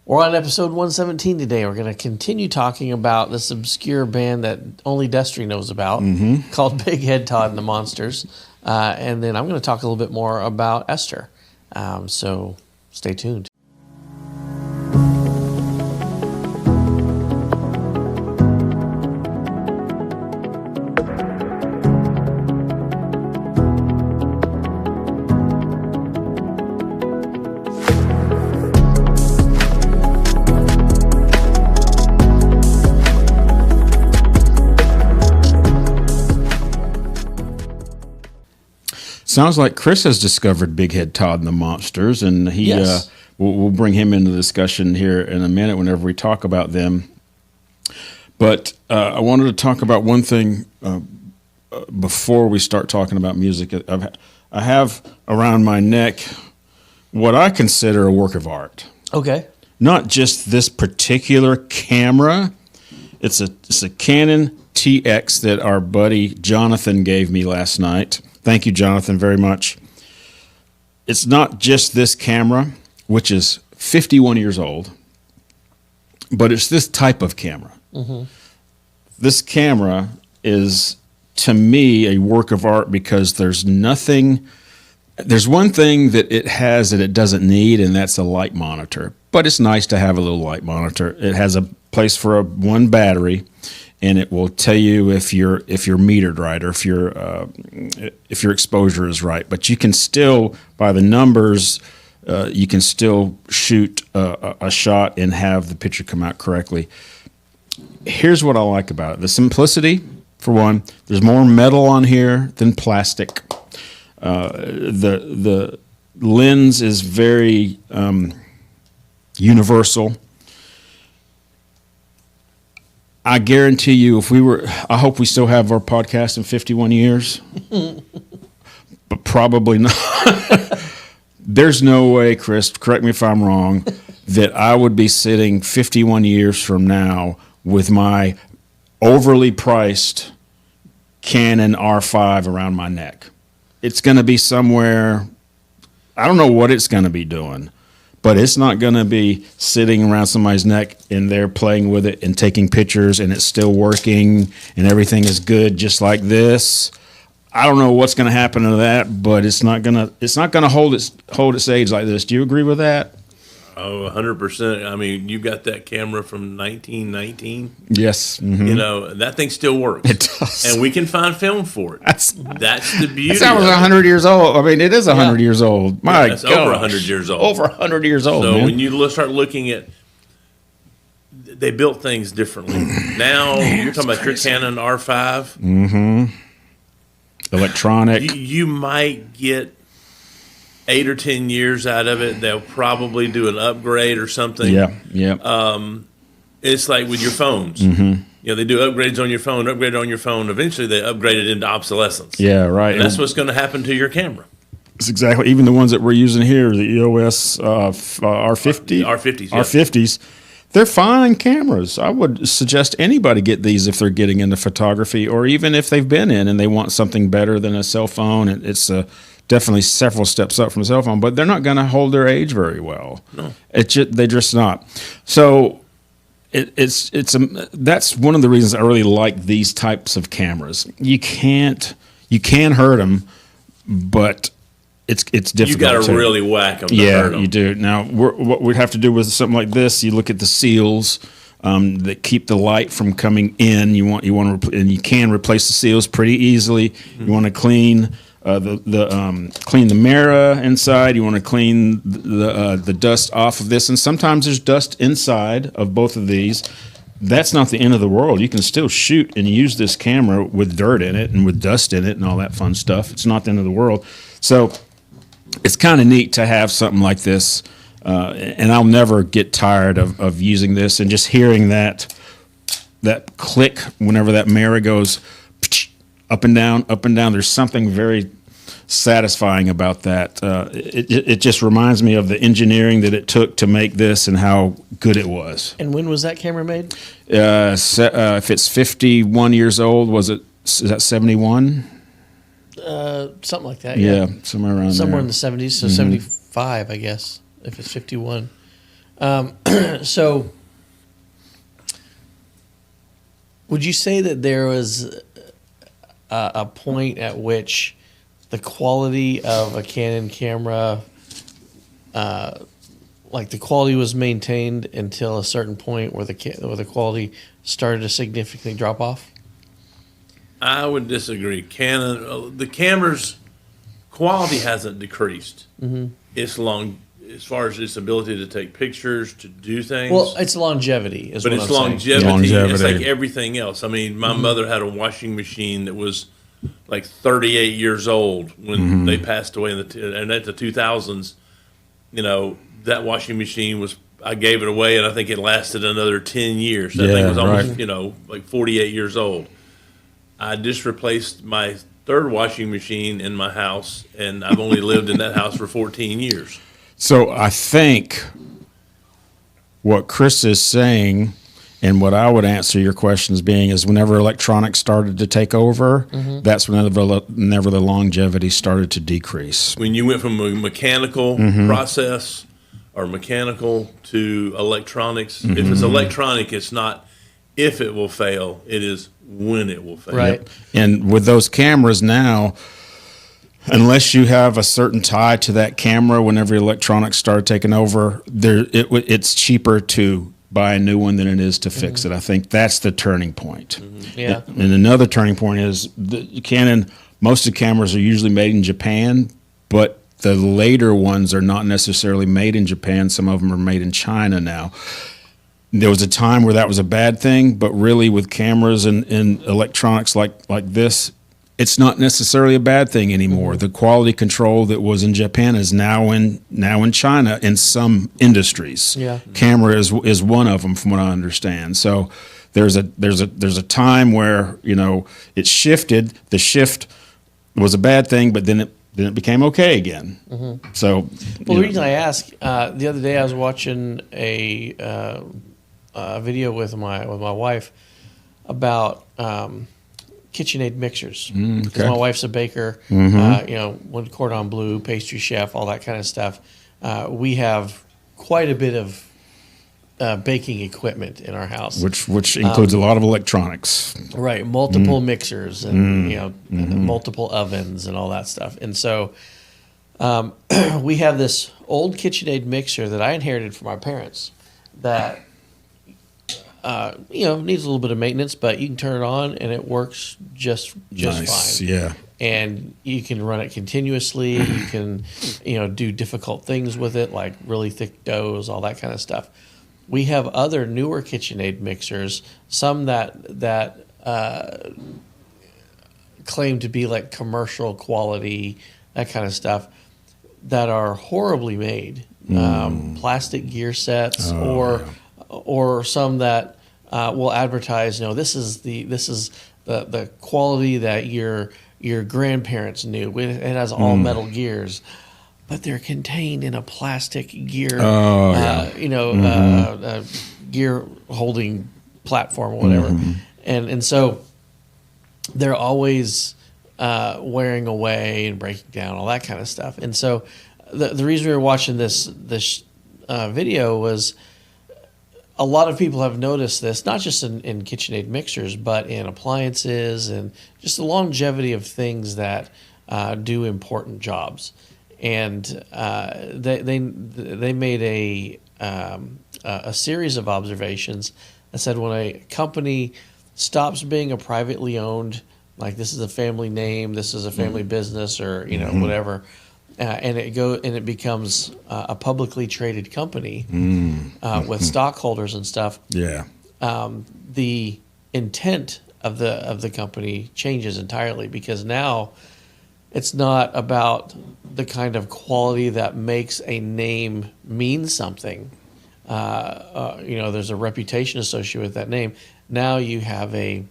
We're on episode 117 today. We're going to continue talking about this obscure band that only Destry knows about called Big Head Todd and the Monsters. And then I'm going to talk a little bit more about Esther. So stay tuned. Sounds like Chris has discovered Big Head Todd and the Monsters, and we'll bring him into the discussion here in a minute whenever we talk about them. But I wanted to talk about one thing before we start talking about music. I have around my neck what I consider a work of art. Okay. Not just this particular camera. It's a Canon TX that our buddy Jonathan gave me last night. Thank you, Jonathan, very much. It's not just this camera, which is 51 years old, but it's this type of camera. Mm-hmm. This camera is, to me, a work of art because there's one thing that it has that it doesn't need, and that's a light monitor. But it's nice to have a little light monitor. It has a place for one battery, and it will tell you if you're metered right or if your exposure is right. But you can still, by the numbers, you can still shoot a shot and have the picture come out correctly. Here's what I like about it: the simplicity. For one, there's more metal on here than plastic. The lens is very universal. I guarantee you, I hope we still have our podcast in 51 years, but probably not. There's no way, Chris, correct me if I'm wrong, that I would be sitting 51 years from now with my overly priced Canon R5 around my neck. It's going to be somewhere, I don't know what it's going to be doing, but it's not going to be sitting around somebody's neck and they're playing with it and taking pictures and it's still working and everything is good just like this. I don't know what's going to happen to that, but it's not going to hold its age like this. Do you agree with that? Oh, 100%. I mean, you got that camera from 1919. Yes. Mm-hmm. You know, that thing still works. It does. And we can find film for it. That's the beauty. That was 100 years old. I mean, it is 100 years old. My God. It's over 100 years old. Over 100 years old, So man. when you start looking at, they built things differently. Now, you're talking about your Canon R5. Mm-hmm. Electronic. You might get 8 or 10 years out of it. They'll probably do an upgrade or something. Yeah. It's like with your phones. Mm-hmm. You know, they do upgrades on your phone, Eventually, they upgrade it into obsolescence. Yeah, right. And that's what's going to happen to your camera. It's exactly. Even the ones that we're using here, the EOS R50. R50s. Yeah. R50s. They're fine cameras. I would suggest anybody get these if they're getting into photography or even if they've been in and they want something better than a cell phone. It's definitely several steps up from a cell phone, but they're not going to hold their age very well. No. They're just not. So that's one of the reasons I really like these types of cameras. You can hurt them, but it's difficult. You got to really whack them. Yeah, you do. Now, what we'd have to do with something like this, you look at the seals that keep the light from coming in. You want to, and you can replace the seals pretty easily. Mm-hmm. You want to clean clean the mirror inside. You want to clean the dust off of this, and sometimes there's dust inside of both of these. That's not the end of the world. You can still shoot and use this camera with dirt in it and with dust in it and all that fun stuff. It's not the end of the world. So it's kind of neat to have something like this, and I'll never get tired of using this and just hearing that click whenever that mirror goes up and down, up and down. There's something very satisfying about that. It just reminds me of the engineering that it took to make this and how good it was. And when was that camera made? If it's 51 years old, is that 71? Something like that. Yeah, somewhere around somewhere there. in the 70s, so 75, I guess, if it's 51. So, would you say that there was a point at which the quality of a Canon camera, like the quality was maintained until a certain point where the quality started to significantly drop off? I would disagree. Canon, the camera's quality hasn't decreased. It's long as far as its ability to take pictures, to do things. Well, it's longevity, is but what it's I'm saying. longevity. It's like everything else. I mean, my mother had a washing machine that was like 38 years old when they passed away and at the 2000s. You know, that washing machine was. I gave it away, and I think it lasted another 10 years. That thing was almost, like 48 years old. I just replaced my third washing machine in my house, and I've only lived in that house for 14 years. So I think what Chris is saying, and what I would answer your questions being, is whenever electronics started to take over, that's whenever the longevity started to decrease. When you went from a mechanical process or mechanical to electronics, if it's electronic, it's not if it will fail, it is when it will fail. Right. And with those cameras now, unless you have a certain tie to that camera, whenever electronics start taking over, it's cheaper to buy a new one than it is to fix it. I think that's the turning point. Yeah. And another turning point is the Canon. Most of the cameras are usually made in Japan, but the later ones are not necessarily made in Japan. Some of them are made in China now. There was a time where that was a bad thing, but really with cameras and electronics like this, it's not necessarily a bad thing anymore. The quality control that was in Japan is now in China in some industries. Yeah. Camera is one of them, from what I understand. So there's a time where it shifted. The shift was a bad thing, but then it became okay again. So Well, the reason I ask, the other day I was watching a video with my wife about KitchenAid mixers. Because my wife's a baker, one cordon bleu, pastry chef, all that kind of stuff. We have quite a bit of baking equipment in our house, which includes a lot of electronics. Right, multiple mixers and multiple ovens and all that stuff. And so we have this old KitchenAid mixer that I inherited from our parents that needs a little bit of maintenance, but you can turn it on and it works just nice, fine. Yeah. And you can run it continuously. You can, do difficult things with it, like really thick doughs, all that kind of stuff. We have other newer KitchenAid mixers, some that claim to be like commercial quality, that kind of stuff, that are horribly made, plastic gear sets, or some that will advertise, this is the quality that your grandparents knew. It has all metal gears, but they're contained in a plastic gear, gear holding platform or whatever, and so they're always wearing away and breaking down, all that kind of stuff. And so the reason we were watching this video was, a lot of people have noticed this, not just in KitchenAid mixers, but in appliances and just the longevity of things that do important jobs. And they made a series of observations that said when a company stops being a privately owned, like this is a family name, this is a family business, or whatever. And it becomes a publicly traded company with stockholders and stuff. Yeah. The intent of the company changes entirely, because now it's not about the kind of quality that makes a name mean something. There's a reputation associated with that name. Now you have a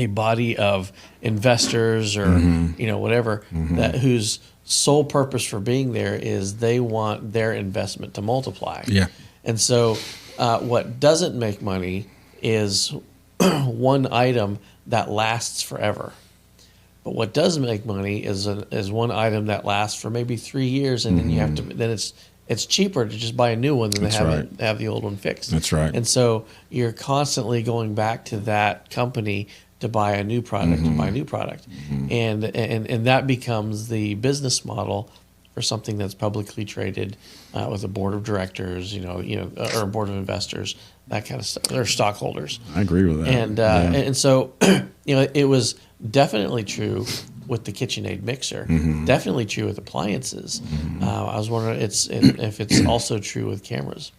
body of investors or whatever that whose sole purpose for being there is they want their investment to multiply. Yeah. And so what doesn't make money is one item that lasts forever. But what does make money is one item that lasts for maybe 3 years, and then you have to. Then it's cheaper to just buy a new one than to That's have the old one fixed. That's right. And so you're constantly going back to that company to buy a new product, and that becomes the business model for something that's publicly traded with a board of directors, or a board of investors, that kind of stuff. They're stockholders. I agree with that. And so it was definitely true with the KitchenAid mixer. Definitely true with appliances. I was wondering if it's also true with cameras.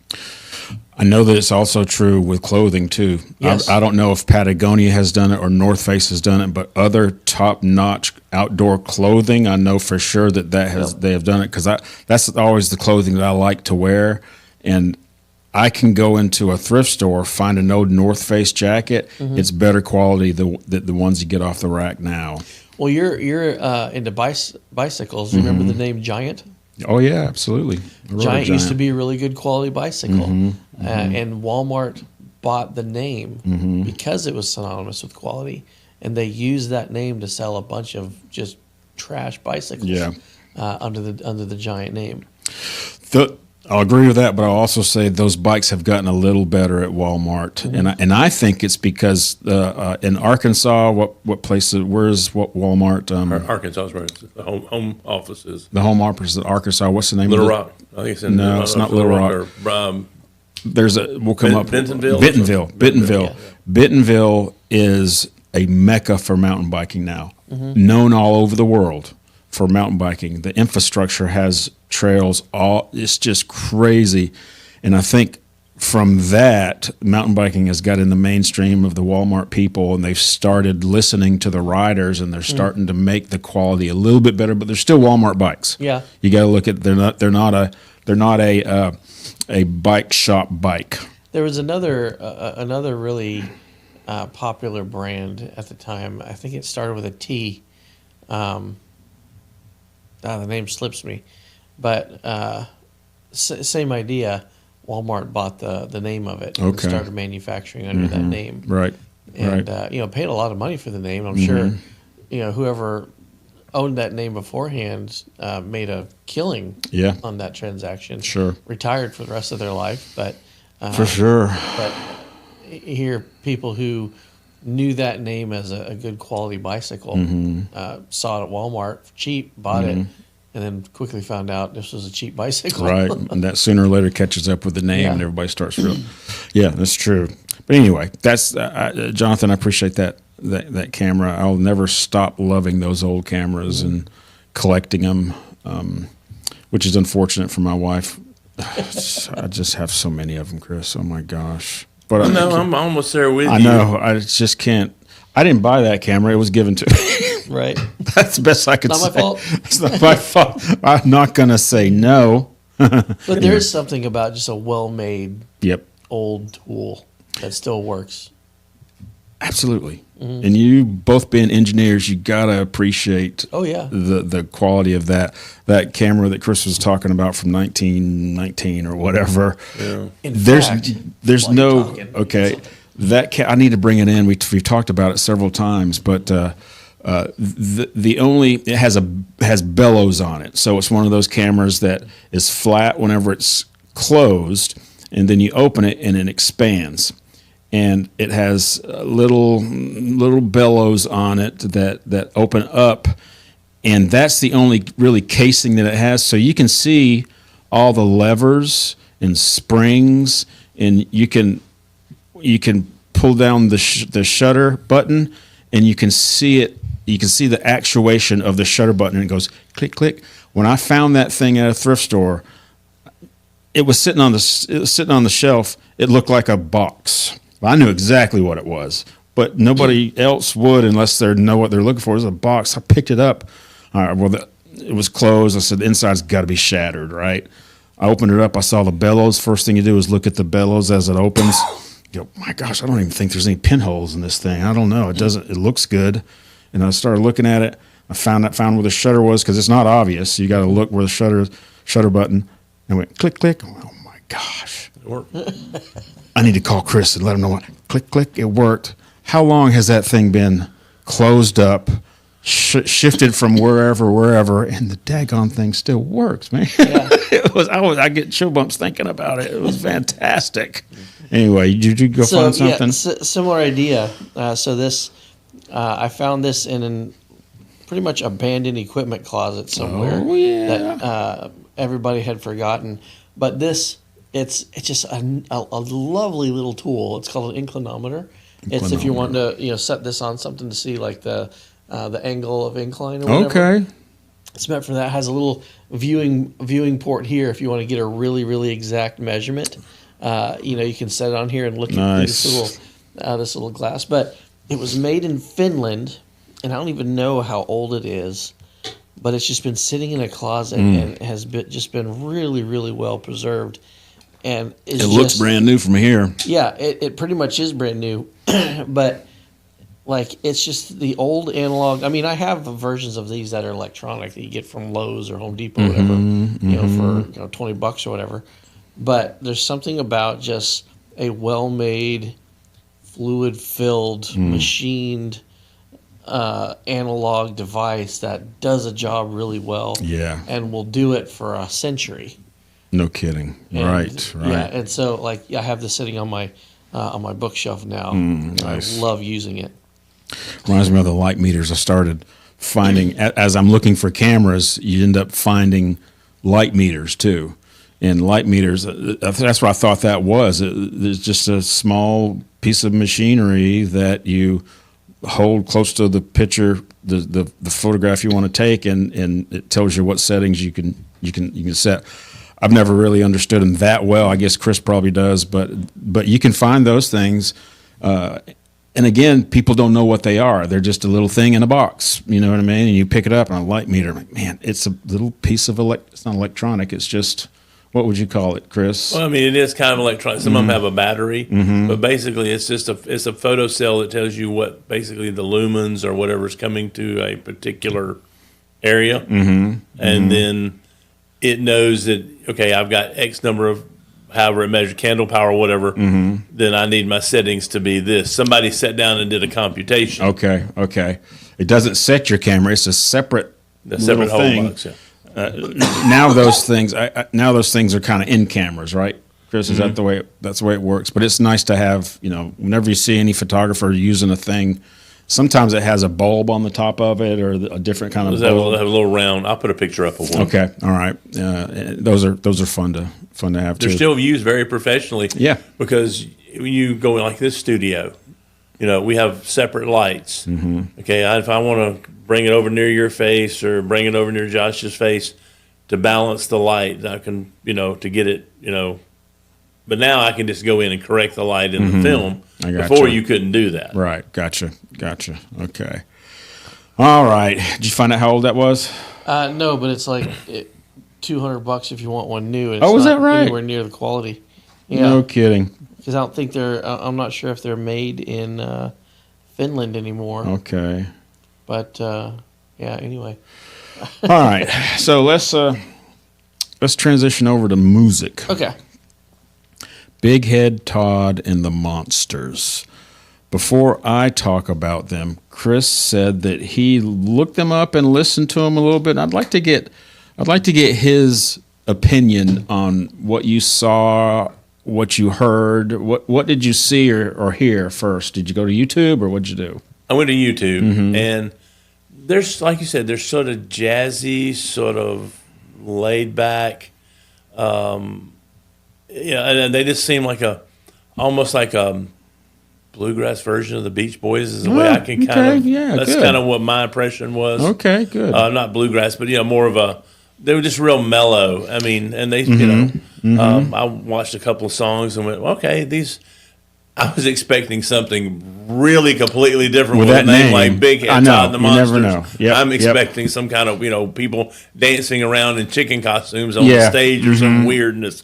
I know that it's also true with clothing too. Yes. I don't know if Patagonia has done it or North Face has done it, but other top-notch outdoor clothing, I know for sure that they have done it, because that's always the clothing that I like to wear. And I can go into a thrift store, find an old North Face jacket. It's better quality than the ones you get off the rack now. Well, you're into bicycles. Remember the name Giant? Oh yeah, absolutely. Giant used to be a really good quality bicycle, and Walmart bought the name because it was synonymous with quality, and they used that name to sell a bunch of just trash bicycles under the Giant name. I'll agree with that, but I'll also say those bikes have gotten a little better at Walmart, and I think it's because in Arkansas, what Walmart? Arkansas is where the home office is. The home office in Arkansas. What's the name? Little of it? Rock. I think it's in. No, it's not Little Rock. Or, we'll come up. Bentonville. Bentonville. Bentonville is a mecca for mountain biking now, known all over the world for mountain biking. The infrastructure has trails. It's just crazy, and I think from that, mountain biking has got in the mainstream of the Walmart people, and they've started listening to the riders, and they're starting to make the quality a little bit better. But they're still Walmart bikes. Yeah, you got to look at they're not a bike shop bike. There was another really popular brand at the time. I think it started with a T. The name slips me, but same idea. Walmart bought the name of it and started manufacturing under that name. Right. And paid a lot of money for the name. I'm sure whoever owned that name beforehand made a killing on that transaction. Sure. Retired for the rest of their life, but for sure. But here, people who knew that name as a good quality bicycle saw it at Walmart cheap, bought it, and then quickly found out this was a cheap bicycle. Right, and that sooner or later catches up with the name, and everybody starts feeling. Yeah, that's true. But anyway, that's Jonathan. I appreciate that camera. I'll never stop loving those old cameras and collecting them, which is unfortunate for my wife. I just have so many of them, Chris. Oh my gosh! But I'm almost there with you. I know. I just can't. I didn't buy that camera. It was given to me. Right. That's the best I could say. Not my fault. It's not my fault. I'm not going to say no. But there is something about just a well-made old tool that still works. Absolutely. And you both being engineers, you got to appreciate the quality of that camera that Chris was talking about from 1919 or whatever. Yeah. There's no I need to bring it in. We've talked about it several times, but it has bellows on it. So it's one of those cameras that is flat whenever it's closed, and then you open it and it expands. And it has little bellows on it that open up, and that's the only really casing that it has. So you can see all the levers and springs, and you can pull down the shutter button, and you can see it. You can see the actuation of the shutter button, and it goes click click. When I found that thing at a thrift store, it was sitting on the shelf. It looked like a box. I knew exactly what it was, but nobody else would unless they know what they're looking for. It was a box. I picked it up. It was closed. I said, the inside's got to be shattered, right? I opened it up. I saw the bellows. First thing you do is look at the bellows as it opens. You go, my gosh, I don't even think there's any pinholes in this thing. I don't know. It doesn't. It looks good. And I started looking at it. I found where the shutter was, because it's not obvious. You got to look where the shutter button. And I went click click. Oh my gosh. It worked. I need to call Chris and let him know what. Click, click, it worked. How long has that thing been closed up, shifted from wherever, and the daggone thing still works, man. Yeah. I get chill bumps thinking about it. It was fantastic. Anyway, did you go find something? Yeah, similar idea. So this, I found this in an pretty much abandoned equipment closet somewhere that everybody had forgotten. But this, it's just a lovely little tool. It's called an inclinometer. It's if you want to set this on something to see like the angle of incline or whatever. Okay. It's meant for that. It has a little viewing port here if you want to get a really, really exact measurement. You can set it on here and look at this little glass. But it was made in Finland, and I don't even know how old it is, but it's just been sitting in a closet and has just been really, really well preserved. And it looks brand new from here. Yeah, it pretty much is brand new, but like it's just the old analog. I mean, I have versions of these that are electronic that you get from Lowe's or Home Depot, or whatever, for $20 or whatever. But there's something about just a well-made, fluid-filled, machined analog device that does a job really well. Yeah, and will do it for a century. No kidding. Right. Yeah, and so I have this sitting on my bookshelf now. Nice. I love using it. Reminds me of the light meters. I started finding as I'm looking for cameras, you end up finding light meters too. And light meters, that's what I thought that was. There's just a small piece of machinery that you hold close to the picture, the photograph you want to take, and it tells you what settings you can set. I've never really understood them that well. I guess Chris probably does, but you can find those things. And again, people don't know what they are. They're just a little thing in a box. You know what I mean? And you pick it up on a light meter. I'm like, man, it's a little piece of it's not electronic. It's just, what would you call it, Chris? Well, I mean, it is kind of electronic. Some of them have a battery, but basically it's just a photo cell that tells you what basically the lumens or whatever's coming to a particular area. And then it knows that, okay, I've got X number of, however it measures candle power or whatever, then I need my settings to be this. Somebody sat down and did a computation. Okay. It doesn't set your camera. It's a separate little thing. Box, yeah. Now those things are kind of in cameras, right? Chris, is that that's the way it works? But it's nice to have, whenever you see any photographer using a thing, sometimes it has a bulb on the top of it or a different kind of bulb. Have a little round. I'll put a picture up of one. Okay, all right. Those are fun to have too. They're still used very professionally. Yeah, because when you go like this studio, we have separate lights. Okay, if I want to bring it over near your face or bring it over near Josh's face to balance the light, I can to get it But now I can just go in and correct the light in the film. Before you couldn't do that. Right. Gotcha. Okay. All right. Did you find out how old that was? No, but it's like $200 if you want one new. It's is that right? Anywhere near the quality. Yeah. No kidding. Because I don't think I'm not sure if they're made in Finland anymore. Okay. But anyway. All right. So let's transition over to music. Okay. Big Head Todd and the Monsters. Before I talk about them, Chris said that he looked them up and listened to them a little bit. I'd like to get his opinion on what you saw, what you heard. What did you see or hear first? Did you go to YouTube or what did you do? I went to YouTube, and there's, like you said, there's sort of jazzy, sort of laid back. And they just seem like almost like a bluegrass version of the Beach Boys is the way I can kind of. Yeah, that's kind of what my impression was. Okay, good. Not bluegrass, but more of they were just real mellow. I mean, and they, I watched a couple of songs and went, okay, these. I was expecting something really completely different with that name, like Big Head Todd and the Monsters. You never know. Yep, I'm expecting some kind of people dancing around in chicken costumes on the stage or some weirdness.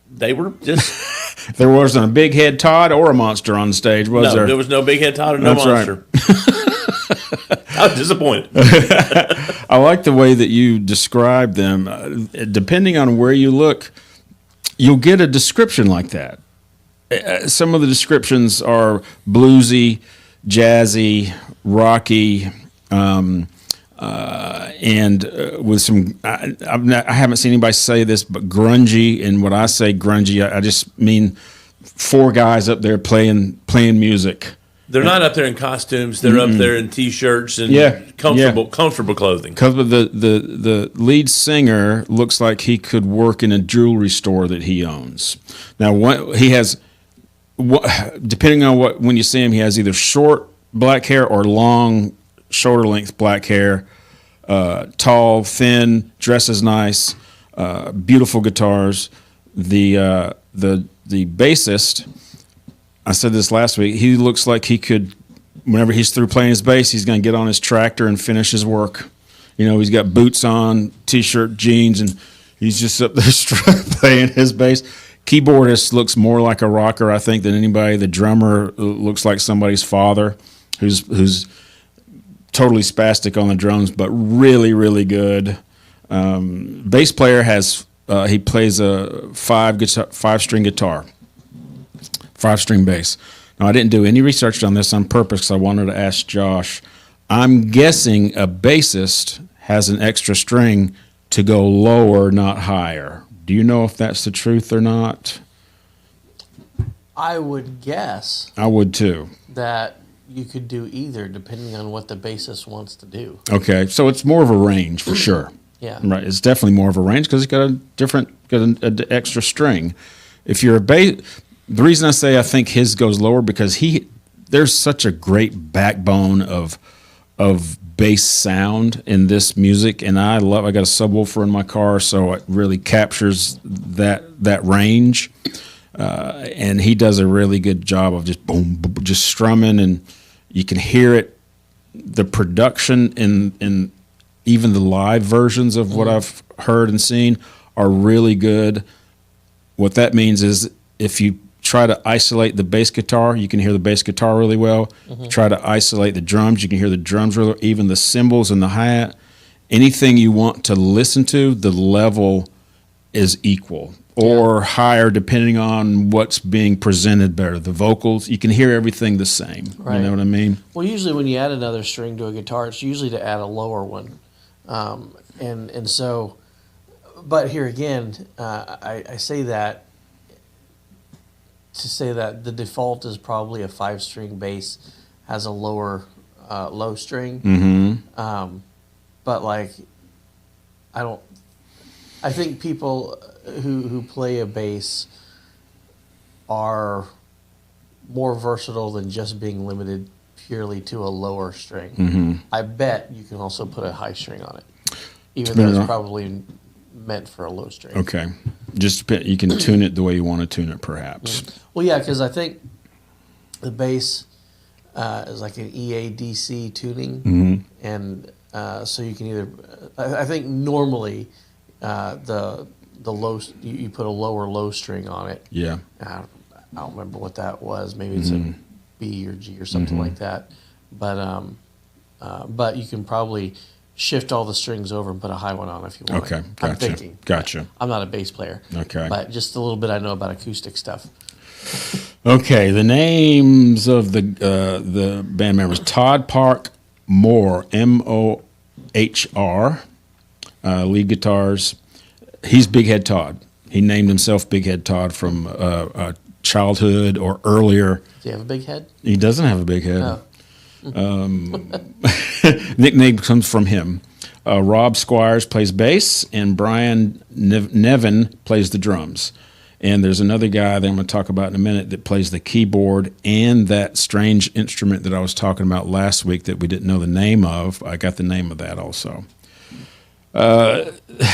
They were just. There wasn't a Big Head Todd or a monster on stage, was there? No, there was no Big Head Todd or no monster. Right. I was disappointed. I like the way that you describe them. Depending on where you look, you'll get a description like that. Some of the descriptions are bluesy, jazzy, rocky. and with some, I haven't seen anybody say this, but grungy. And when I say grungy, I just mean 4 guys up there playing music. They're not up there in costumes. They're up there in T-shirts and comfortable clothing. Because the lead singer looks like he could work in a jewelry store that he owns. Now, he has, depending on when you see him, he has either short black hair or long, shoulder length black hair. Tall, thin, dresses nice, beautiful guitars. The bassist, I said this last week, he looks like he could, whenever he's through playing his bass, he's going to get on his tractor and finish his work. You know, he's got boots on, T-shirt, jeans, and he's just up there playing his bass. Keyboardist looks more like a rocker, I think, than anybody. The drummer looks like somebody's father who's totally spastic on the drums, but really, really good. Bass player he plays a 5-string guitar. 5-string bass. Now, I didn't do any research on this on purpose because I wanted to ask Josh. I'm guessing a bassist has an extra string to go lower, not higher. Do you know if that's the truth or not? I would guess. I would too. That you could do either depending on what the bassist wants to do. Okay, so it's more of a range for sure. Yeah. Right, it's definitely more of a range because it's got an extra string. If you're a bass, the reason I say I think his goes lower because there's such a great backbone of bass sound in this music, and I got a subwoofer in my car, so it really captures that range. And he does a really good job of just boom, boom, just strumming, and you can hear it. The production in even the live versions of what I've heard and seen are really good. What that means is if you try to isolate the bass guitar, you can hear the bass guitar really well. Try to isolate the drums, you can hear the drums really well. Even the cymbals and the hi-hat. Anything you want to listen to, the level is equal or higher depending on what's being presented better. The vocals, you can hear everything the same. Right. You know what I mean? Well, usually when you add another string to a guitar, it's usually to add a lower one. And so, but here again, I say that to say that the default is probably a 5-string bass has a lower low string. But like, I think people who play a bass are more versatile than just being limited purely to a lower string. I bet you can also put a high string on it, even though it's probably meant for a low string. Okay. Just you can tune it the way you want to tune it, perhaps. Well, yeah, because I think the bass is like an EADC tuning, and so you can either. I think normally the low you put a lower low string on it. Yeah. I don't remember what that was. Maybe it's a B or G or something like that. But you can probably shift all the strings over and put a high one on if you want. Okay, gotcha. I'm thinking. Gotcha. I'm not a bass player. Okay. But just a little bit I know about acoustic stuff. Okay, the names of the band members: Todd Park Mohr, Mohr, lead guitars. He's Big Head Todd. He named himself Big Head Todd from childhood or earlier. Does he have a big head? He doesn't have a big head. Oh. Nickname comes from him. Rob Squires plays bass, and Brian Nevin plays the drums. And there's another guy that I'm going to talk about in a minute that plays the keyboard and that strange instrument that I was talking about last week that we didn't know the name of. I got the name of that also.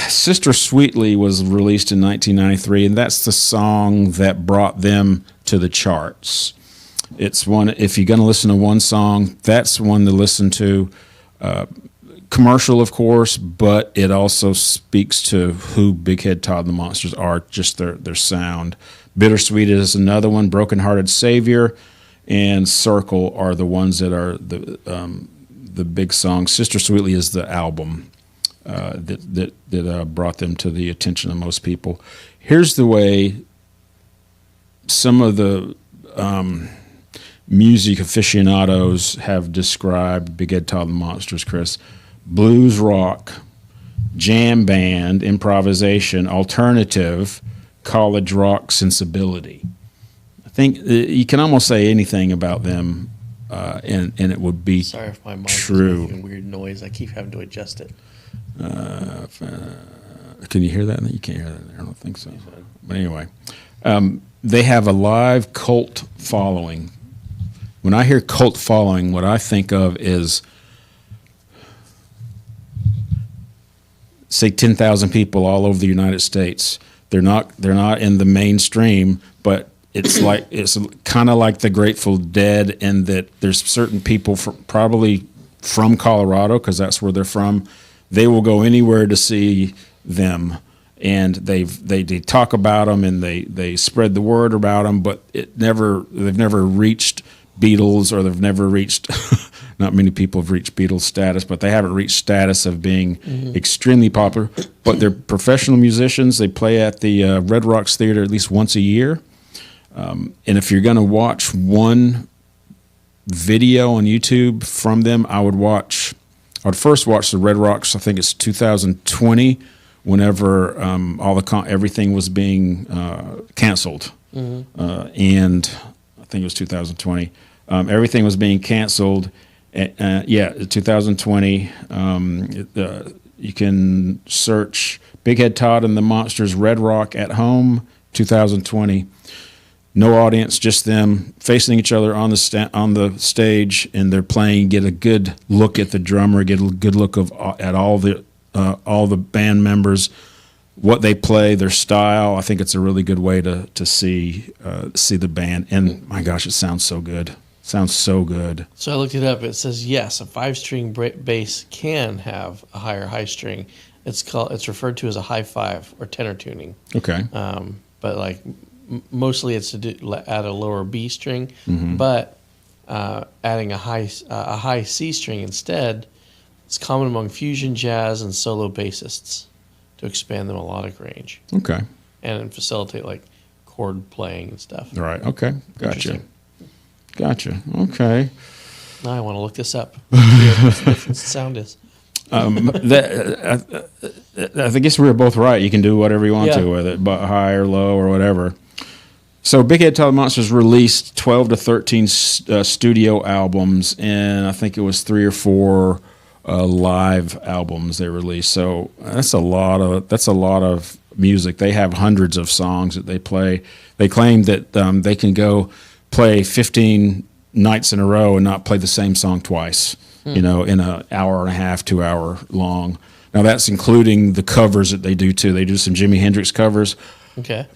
Sister Sweetly was released in 1993, and that's the song that brought them to the charts. It's one, if you're going to listen to one song, that's one to listen to. Commercial, of course, but it also speaks to who Big Head Todd and the Monsters are, just their sound. Bittersweet is another one. Broken Hearted Savior and Circle are the ones that are the big songs. Sister Sweetly is the album that brought them to the attention of most people. Here's the way some of the music aficionados have described Big Head Todd and the Monsters, Chris. blues rock, jam band, improvisation, alternative, college rock sensibility. I think you can almost say anything about them, and it would be Sorry if my mic true. is making weird noise. I keep having to adjust it. Can you hear that? You can't hear that. I don't think so. But anyway, they have a live cult following. When I hear cult following, what I think of is, say, 10,000 people all over the United States. They're not in the mainstream, but it's kind of like the Grateful Dead, in that there's certain people probably from Colorado, because that's where they're from. They will go anywhere to see them, and they talk about them, and they spread the word about them, but they've never reached Beatles, or they've never reached not many people have reached Beatles status, but they haven't reached status of being extremely popular. But they're professional musicians. They play at the Red Rocks Theater at least once a year. And if you're going to watch one video on YouTube from them, I would first watch the Red Rocks. I think it's 2020, whenever everything was being canceled, and I think it was 2020. Everything was being canceled. 2020. You can search Big Head Todd and the Monsters Red Rock at Home 2020. No audience, just them facing each other on the stage, and they're playing. Get a good look at the drummer. Get a good look at all the band members, what they play, their style. I think it's a really good way to see the band. And my gosh, it sounds so good. Sounds so good. So I looked it up. It says yes, a 5-string bass can have a higher high string. It's referred to as a high 5 or tenor tuning. Okay. But like mostly it's to add a lower B string, but adding a high C string instead is common among fusion, jazz, and solo bassists to expand the melodic range. Okay. And facilitate like chord playing and stuff. All right. Okay. Gotcha. Okay. Now I want to look this up. See what the different sound is. I guess we were both right. You can do whatever you want to with it, but high or low or whatever. So Big Head Todd Monsters released 12 to 13 studio albums, and I think it was 3 or 4 live albums they released. So that's a lot of music. They have hundreds of songs that they play. They claim that they can go play 15 nights in a row and not play the same song twice, in an hour and a half, 2 hour long. Now that's including the covers that they do too. They do some Jimi Hendrix covers. Okay.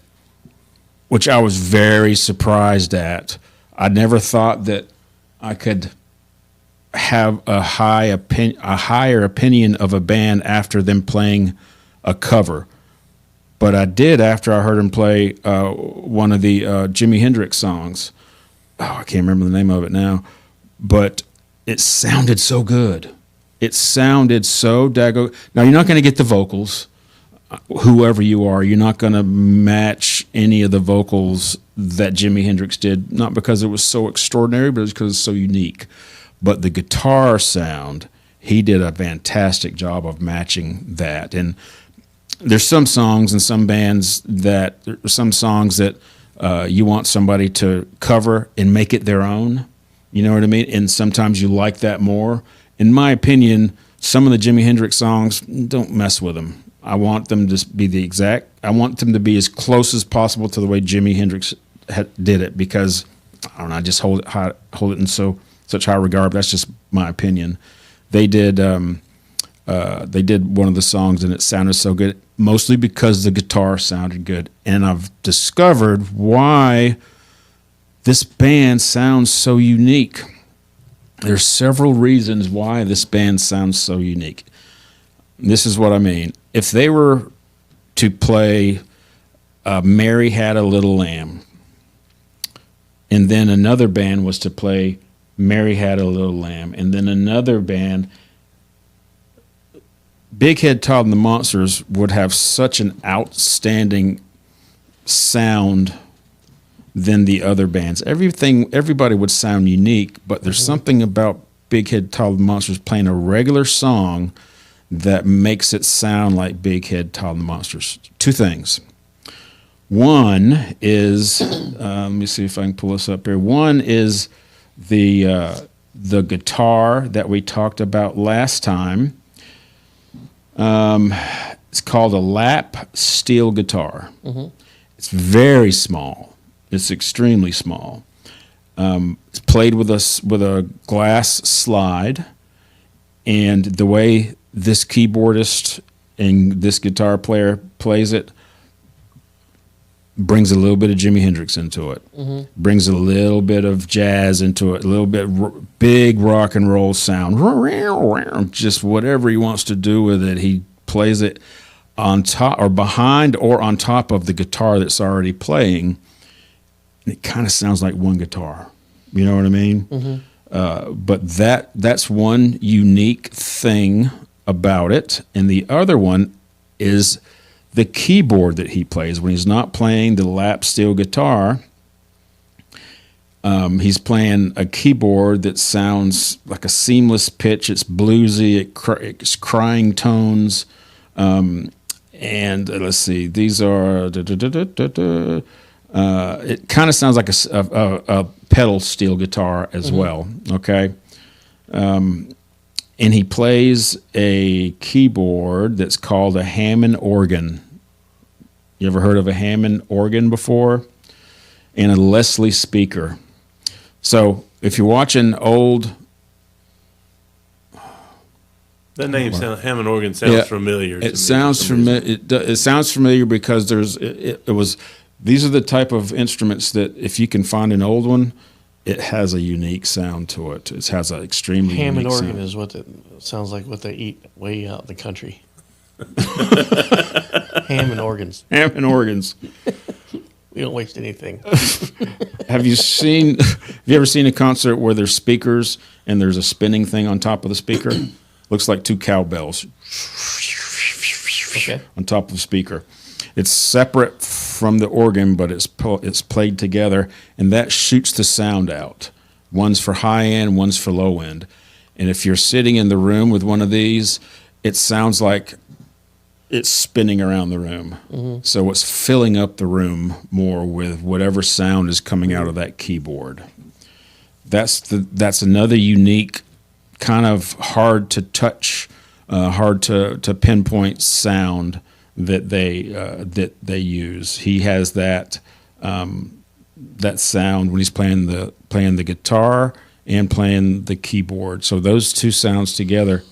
Which I was very surprised at. I never thought that I could have a higher opinion of a band after them playing a cover. But I did after I heard him play one of the Jimi Hendrix songs. Oh, I can't remember the name of it now. But it sounded so good. It sounded so daggone. Now, you're not going to get the vocals. Whoever you are, you're not going to match any of the vocals that Jimi Hendrix did, not because it was so extraordinary, but it's because it's so unique. But the guitar sound, he did a fantastic job of matching that. And there's some songs and some bands that you want somebody to cover and make it their own. You know what I mean? And sometimes you like that more. In my opinion, some of the Jimi Hendrix songs, don't mess with them. I want them to be I want them to be as close as possible to the way Jimi Hendrix did it, because I don't know, I just hold it in such high regard. But that's just my opinion. They did one of the songs and it sounded so good, mostly because the guitar sounded good. And I've discovered why this band sounds so unique. There's several reasons why this band sounds so unique. This is what I mean. If they were to play Mary Had a Little Lamb, and then another band was to play Mary Had a Little Lamb, and then another band, Big Head Todd and the Monsters would have such an outstanding sound than the other bands. Everybody would sound unique, but there's something about Big Head Todd the Monsters playing a regular song that makes it sound like Big Head Todd the Monsters. Two things. One is, let me see if I can pull this up here. One is the guitar that we talked about last time. It's called a lap steel guitar. Mm-hmm. It's very small. It's extremely small. It's played with a glass slide, and the way this keyboardist and this guitar player plays it brings a little bit of Jimi Hendrix into it. Mm-hmm. Brings a little bit of jazz into it, a little bit big rock and roll sound. Just whatever he wants to do with it, he plays it on top or behind or on top of the guitar that's already playing. And it kind of sounds like one guitar. You know what I mean? Mm-hmm. But that's one unique thing about it. And the other one is the keyboard that he plays. When he's not playing the lap steel guitar, he's playing a keyboard that sounds like a seamless pitch. It's bluesy. It's crying tones. And let's see, these are... it kind of sounds like a pedal steel guitar as well, okay? And he plays a keyboard that's called a Hammond organ. You ever heard of a Hammond organ before? And a Leslie speaker. So if you're watching old... That name, Hammond organ, sounds familiar. It sounds familiar. It sounds familiar because these are the type of instruments that if you can find an old one, it has a unique sound to it. It has an extremely Hammond unique organ sound. is what it sounds like what they eat way out in the country. Hammond organs. Hammond organs. We don't waste anything. Have you ever seen a concert where there's speakers and there's a spinning thing on top of the speaker? Looks like two cowbells on top of the speaker. It's separate from the organ, but it's played together, and that shoots the sound out. One's for high end, one's for low end. And if you're sitting in the room with one of these, it sounds like it's spinning around the room. Mm-hmm. So it's filling up the room more with whatever sound is coming out of that keyboard. That's another unique, kind of hard to touch, hard to pinpoint sound that they use. He has that sound when he's playing the guitar and playing the keyboard. So those two sounds together,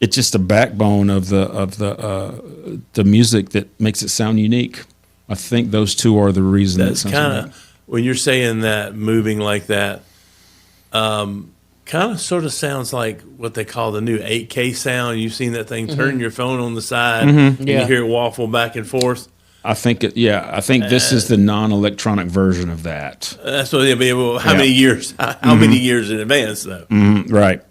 it's just a backbone of the music that makes it sound unique. I think those two are the reason. That's kind of when you're saying that, moving like that. Kind of sort of sounds like what they call the new 8K sound. You've seen that thing, turn your phone on the side, and you hear it waffle back and forth. I think this is the non-electronic version of that. That's what it'll be. Well, how many years? How many years in advance, though? Mm-hmm. Right.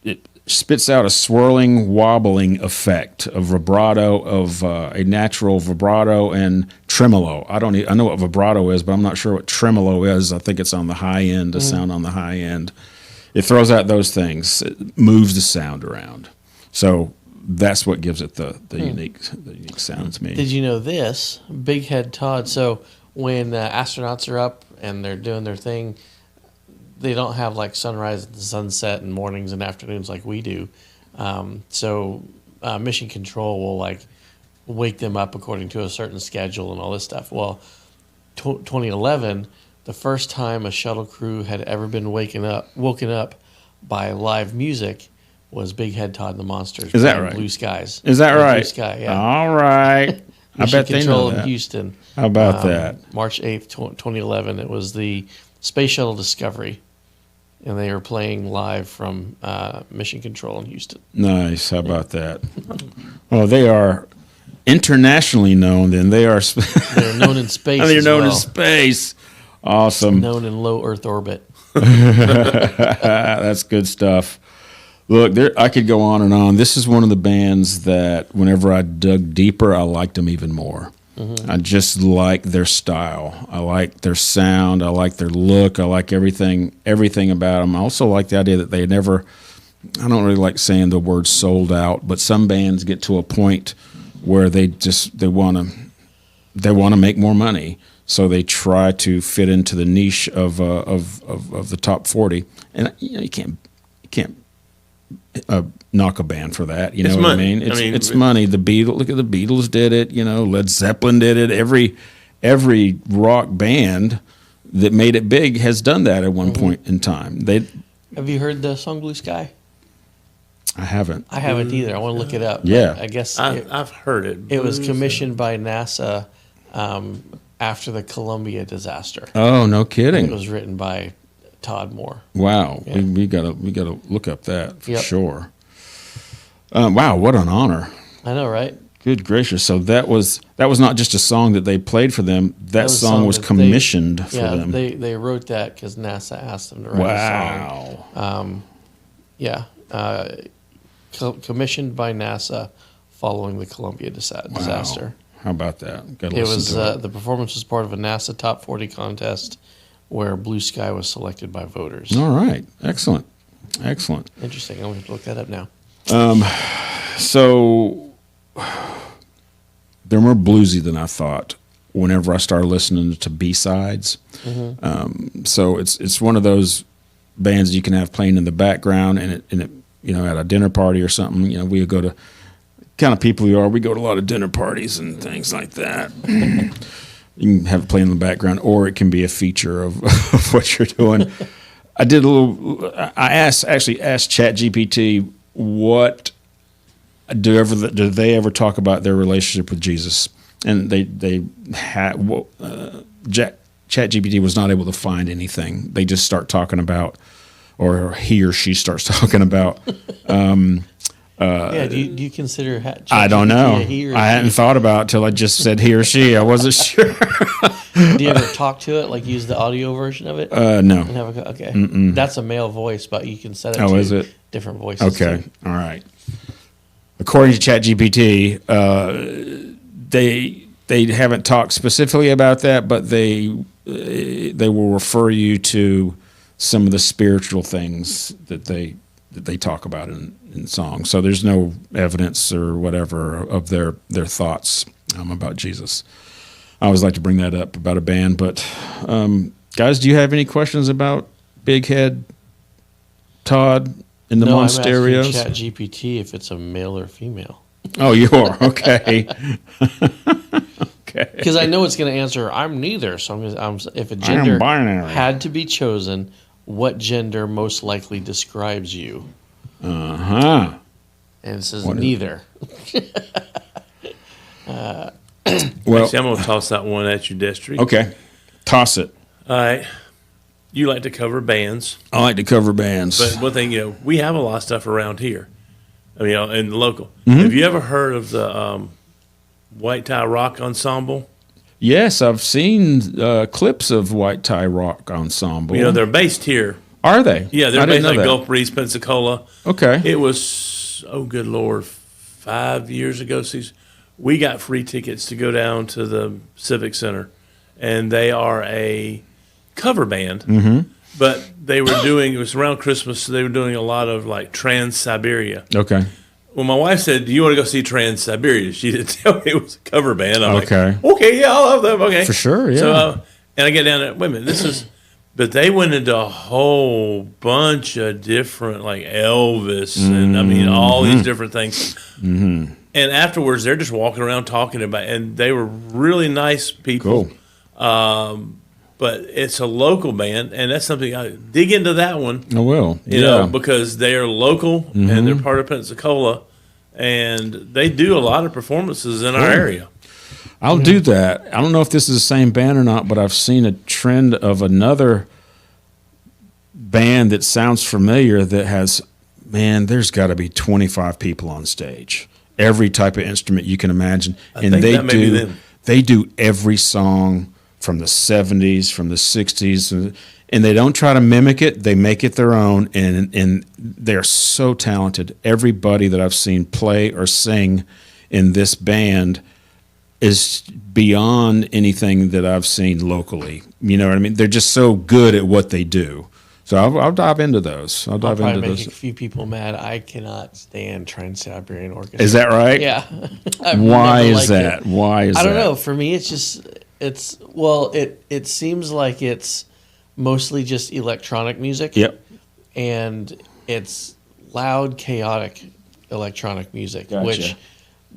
It spits out a swirling, wobbling effect of vibrato, of a natural vibrato and tremolo. I know what vibrato is, but I'm not sure what tremolo is. I think it's on the high end, a sound on the high end. It throws out those things. It moves the sound around. So that's what gives it the unique sound to me. Did you know this? Big Head Todd. So when astronauts are up and they're doing their thing, they don't have like sunrise and sunset and mornings and afternoons like we do. So mission control will like wake them up according to a certain schedule and all this stuff. Well, 2011, the first time a shuttle crew had ever been woken up by live music was Big Head Todd and the Monsters. Is that right? Blue Skies. Is that right? Blue Sky, yeah. All right. I bet they know that. in Houston. How about that? March 8th, 2011. It was the Space Shuttle Discovery. And they were playing live from Mission Control in Houston. Nice. How about that? Well, they are internationally known. Then they're known in space. They're known in space. Awesome. Known in low Earth orbit. That's good stuff. Look, I could go on and on. This is one of the bands that whenever I dug deeper, I liked them even more. I just like their style. I like their sound. I like their look. I like everything about them. I also like the idea that they never. I don't really like saying the word sold out, but some bands get to a point where they want to make more money, so they try to fit into the niche of the top 40, and you can't knock a band for that. You know what I mean? It's money. Look at the Beatles did it. Led Zeppelin did it. Every rock band that made it big has done that at one point in time. Have you heard the song Blue Sky? I haven't. I haven't either. I want to look it up. Yeah. I guess I've heard it. It was commissioned by NASA after the Columbia disaster. Oh, no kidding. It was written by Todd Moore. Wow. Yeah. We gotta look up that for Yep. sure. Wow, what an honor. I know, right? Good gracious. So that was not just a song that they played for them. That was a song was that commissioned for yeah, them. they wrote that because NASA asked them to write a song. Wow. Commissioned by NASA following the Columbia disaster. Wow. How about that? Gotta It listen was to it. the performance was part of a NASA Top 40 contest where Blue Sky was selected by voters. All right. Excellent. Interesting. I'm going to look that up now. So they're more bluesy than I thought whenever I started listening to B-sides. So it's one of those bands you can have playing in the background and it at a dinner party or something. We go to kind of people we are. We go to a lot of dinner parties and things like that. You can have it playing in the background, or it can be a feature of what you're doing. I asked ChatGPT what do they ever talk about their relationship with Jesus, and ChatGPT was not able to find anything. They just start talking about, or he or she starts talking about. Do you consider I don't know. He or I hadn't thought about it till I just said he or she. I wasn't sure. Do you ever talk to it, like use the audio version of it? No. And have okay. That's a male voice, but you can set it to is it? different voices. Okay. too. All right. According to ChatGPT, they haven't talked specifically about that, but they will refer you to some of the spiritual things that they talk about in songs. So there's no evidence or whatever of their thoughts about Jesus. I always like to bring that up about a band. But guys, do you have any questions about Big Head Todd in the Monsterios? I'm asking ChatGPT if it's a male or female. Oh, you are? Okay. Okay. Because I know it's going to answer, I'm neither. So if a gender binary. had to be chosen, what gender most likely describes you? Uh-huh. And it says neither. Well, Actually, I'm going to toss that one at you, Destry. okay. Toss it. All right. You like to cover bands. I like to cover bands. But one thing, we have a lot of stuff around here. In the local. Have you ever heard of the White Tie Rock Ensemble? Yes, I've seen clips of White Tie Rock Ensemble. They're based here. Are they? Yeah, they're I based didn't know in that. Gulf Breeze, Pensacola. Okay. It was, oh, good Lord, 5 years ago. We got free tickets to go down to the Civic Center, and they are a cover band. But they were doing, it was around Christmas, so they were doing a lot of like Trans-Siberia. Okay. Well, my wife said, "Do you want to go see Trans-Siberia?" She didn't tell me it was a cover band. I'm Okay. like, "Okay, yeah, I'll have them." Okay, For sure, yeah. So, and I get down there. Wait a minute, this is. But they went into a whole bunch of different, like Elvis, and all these different things. And afterwards, they're just walking around talking about, and they were really nice people. Cool. But it's a local band, and that's something I dig into that one. I will. You know, because they are local and they're part of Pensacola, and they do a lot of performances in our area. I'll do that. I don't know if this is the same band or not, but I've seen a trend of another band that sounds familiar that has, there's got to be 25 people on stage. Every type of instrument you can imagine. I think that may be them. They do every song from the 70s, from the 60s, and they don't try to mimic it. They make it their own, and they're so talented. Everybody that I've seen play or sing in this band is beyond anything that I've seen locally. You know what I mean? They're just so good at what they do. So I'll dive into those. I'll dive into Make those. a few people mad. I cannot stand Trans-Siberian Orchestra. Is that right? Yeah. Why is that? Why is that? I don't know. For me, it seems like it's mostly just electronic music. Yep. And it's loud, chaotic electronic music, Gotcha. which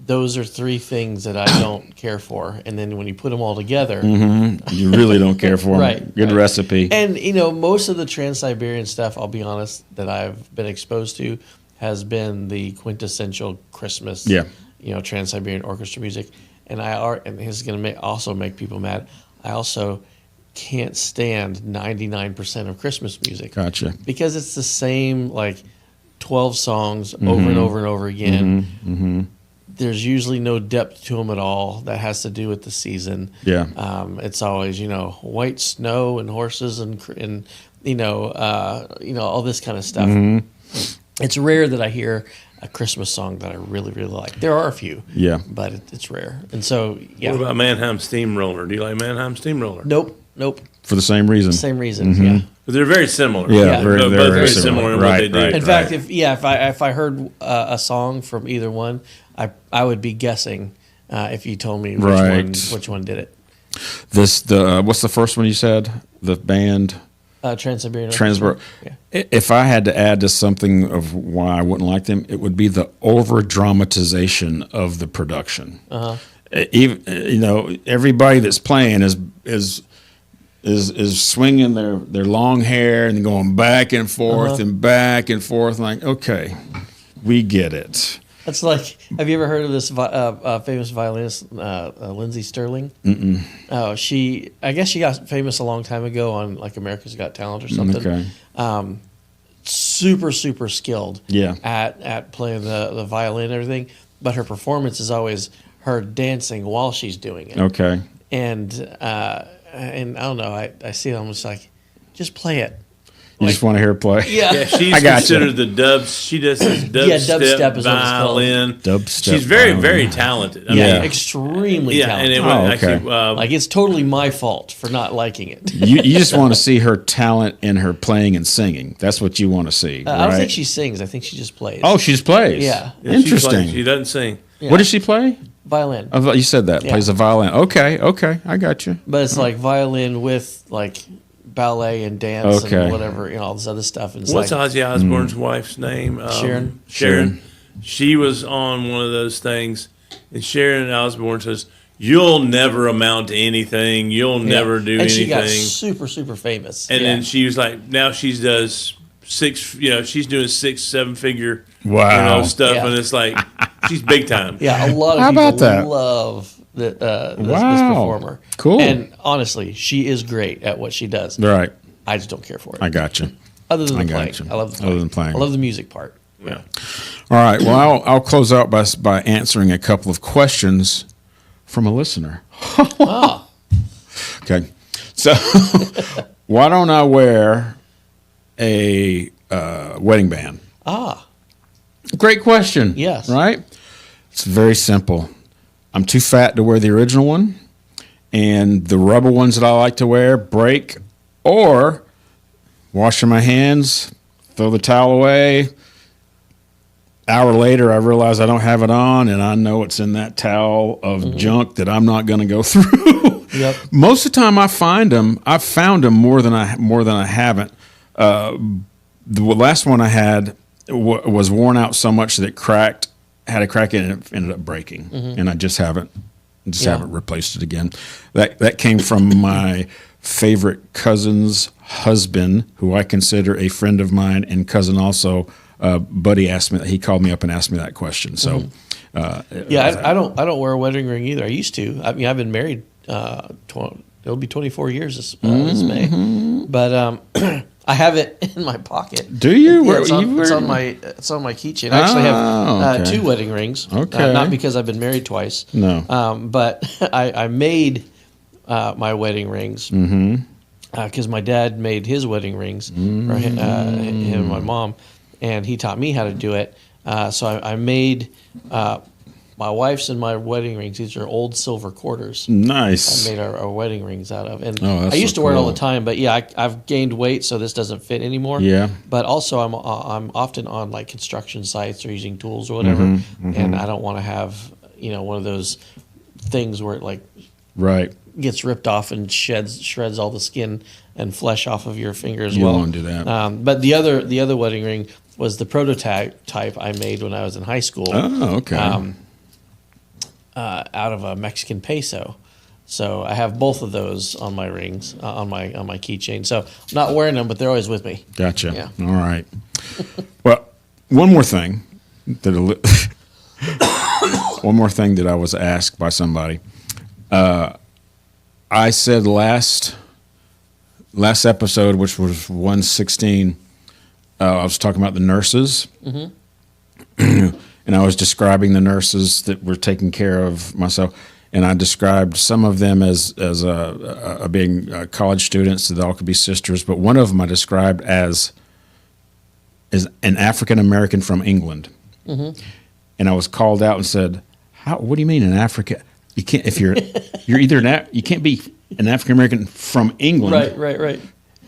those are three things that I don't care for. And then when you put them all together, You really don't care for them. Right, Good right. recipe. and most of the Trans-Siberian stuff, I'll be honest, that I've been exposed to has been the quintessential Christmas, Yeah. Trans-Siberian Orchestra music. And and this is going to also make people mad. I also can't stand 99% of Christmas music. Gotcha. Because it's the same 12 songs over and over and over again. There's usually no depth to them at all. That has to do with the season. Yeah. It's always white snow and horses and all this kind of stuff. It's rare that I hear a Christmas song that I really, really like. There are a few. Yeah. But it's rare. And so, yeah. What about Mannheim Steamroller? Do you like Mannheim Steamroller? Nope. For the same reason. Same reasons, yeah. But they're very similar. Yeah, They're both very similar. similar in Right, what they do. right. In fact, if I heard a song from either one, I would be guessing if you told me which one did it. What's the first one you said? The band Trans-Siberian Transber. Yeah. If I had to add to something of why I wouldn't like them, it would be the over dramatization of the production. Even everybody that's playing is swinging their long hair and going back and forth and back and forth. Like, okay, we get it. That's like, have you ever heard of this famous violinist, Lindsay Sterling? Mm-mm. Oh, I guess she got famous a long time ago on America's Got Talent or something. Okay. Super, super skilled Yeah. at playing the violin and everything, but her performance is always her dancing while she's doing it. Okay. And I don't know, I see it, I'm just like, just play it. You just want to hear her play? Yeah, she's I got considered the dubs. She does this dubstep, dubstep is what it's called. violin. Dubstep She's very, violin. very talented. I Yeah. mean, Extremely yeah, and talented. it went okay. actually. It's totally my fault for not liking it. You just want to see her talent in her playing and singing. That's what you want to see, I don't right? think she sings. I think she just plays. Oh, she just plays. Yeah. Interesting. She doesn't sing. Yeah. What does she play? Violin. Oh, you said that. Yeah. Plays the violin. Okay, I got you. But it's like violin with ballet and dance Okay. and whatever, all this other stuff. And it's What's like, Ozzy Osbourne's wife's name? Sharon. Sharon. She was on one of those things, and Sharon Osbourne says, "You'll never amount to anything. You'll never do and anything." she got super, super famous. And then she was like, now she does she's doing 6-7 figure Wow. stuff, Yeah. and it's like she's big time. Yeah, a lot of How people about that? love this Wow. performer. Cool. And honestly, she is great at what she does. Right. I just don't care for it. I got you. Other than the I playing. got you. I love the playing. Other than playing. I love the music part. Yeah. All right. Well, I'll close out by answering a couple of questions from a listener. Okay. So, why don't I wear a wedding band? Great question. Yes. Right? It's very simple. I'm too fat to wear the original one, and the rubber ones that I like to wear break, or washing my hands, throw the towel away. Hour later, I realize I don't have it on, and I know it's in that towel of junk that I'm not going to go through. Yep. Most of the time, I find them. I've found them more than I haven't. The last one I had was worn out so much that it cracked. Had a crack in it, and it ended up breaking, and I just haven't replaced it again. That came from my favorite cousin's husband, who I consider a friend of mine and cousin also. Buddy asked me. He called me up and asked me that question. So, I don't wear a wedding ring either. I used to. I mean, I've been married. It'll be 24 years this May, but I have it in my pocket. Do you? Yeah, it's on my keychain. I actually have okay. 2 wedding rings. Okay. Not because I've been married twice. No. But I made my wedding rings because my dad made his wedding rings for him and my mom, and he taught me how to do it. So I made my wife's and my wedding rings. These are old silver quarters. Nice. I made our wedding rings out of. And that's I used so to wear it all cool. the time, but yeah, I've gained weight, so this doesn't fit anymore. Yeah. But also, I'm often on like construction sites or using tools or whatever, and I don't want to have one of those things where it like Right. gets ripped off and shreds all the skin and flesh off of your finger as You well. don't want to do that. But the other wedding ring was the prototype I made when I was in high school. Oh, okay. Out of a Mexican peso. So I have both of those on my rings, on my keychain. So I'm not wearing them, but they're always with me. Gotcha. Yeah. All right. Well, one more thing that I was asked by somebody. I said last episode, which was 116, I was talking about the nurses. And I was describing the nurses that were taking care of myself, and I described some of them as being college students, so they all could be sisters. But one of them I described as an African American from England, and I was called out and said, "How? What do you mean an African? You can't if you're either you can't be an African American from England, Right.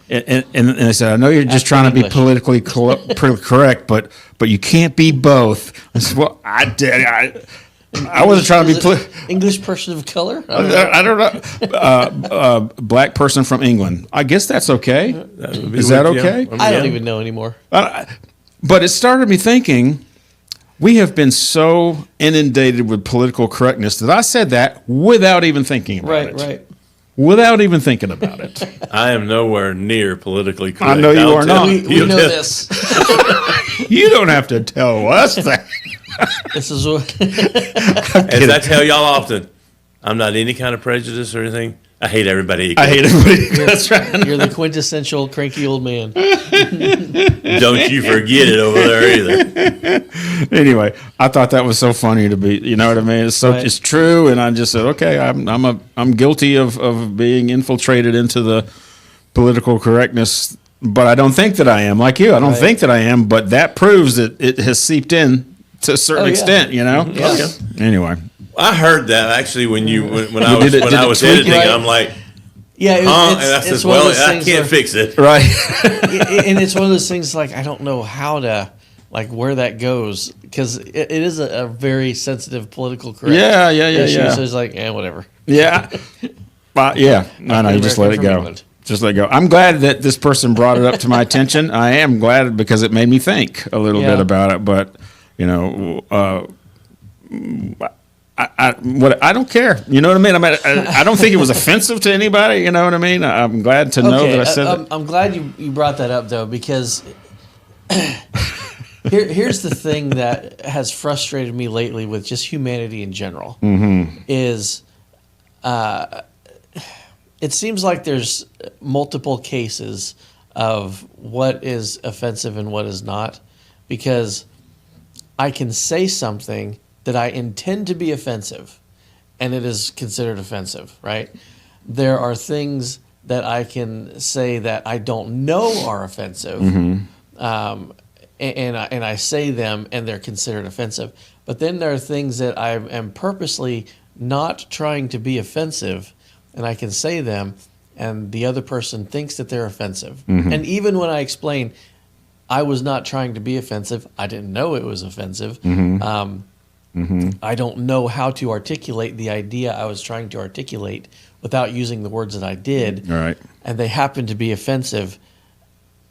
And I said, I know you're just trying to be English. politically correct, but you can't be both. I said, well, I did. I wasn't trying to be English person of color. I don't know. Black person from England. I guess that's okay. Is that okay? I don't even know anymore. But it started me thinking, we have been so inundated with political correctness that I said that without even thinking about it. Right. Without even thinking about it. I am nowhere near politically correct. I know you are not. We know this. You don't have to tell us that. This is what. As I tell y'all often, I'm not any kind of prejudice or anything. I hate everybody equally. I hate everybody. That's right. You're the quintessential cranky old man. Don't you forget it over there either. Anyway, I thought that was so funny to be. You know what I mean? It's Right. it's true, and I just said, okay, I'm guilty of being infiltrated into the political correctness, but I don't think that I am like you. I don't Right. think that I am, but that proves that it has seeped in to a certain Oh, yeah. extent. You know. Yeah. Okay. Anyway. I heard that actually when I Did it was tweak editing. you? I'm like, Yeah, and I it's said, one of well, those I things can't where- fix it. Right. and it's one of those things like I don't know how to like where that goes because it is a very sensitive political correct Yeah. issue. So it's like whatever. Yeah. Yeah. I know. You just let it American from go. England. Just let it go. I'm glad that this person brought it up to my attention. I am glad because it made me think a little Yeah. bit about it. But I don't care. You know what I mean? I don't think it was offensive to anybody. You know what I mean? I'm glad to know that I said it. I'm glad you brought that up though because here's the thing that has frustrated me lately with just humanity in general is it seems like there's multiple cases of what is offensive and what is not because I can say something that I intend to be offensive and it is considered offensive, right? There are things that I can say that I don't know are offensive, and I say them and they're considered offensive. But then there are things that I am purposely not trying to be offensive, and I can say them, and the other person thinks that they're offensive. And even when I explain, I was not trying to be offensive, I didn't know it was offensive. I don't know how to articulate the idea I was trying to articulate without using the words that I did. All right. And they happen to be offensive,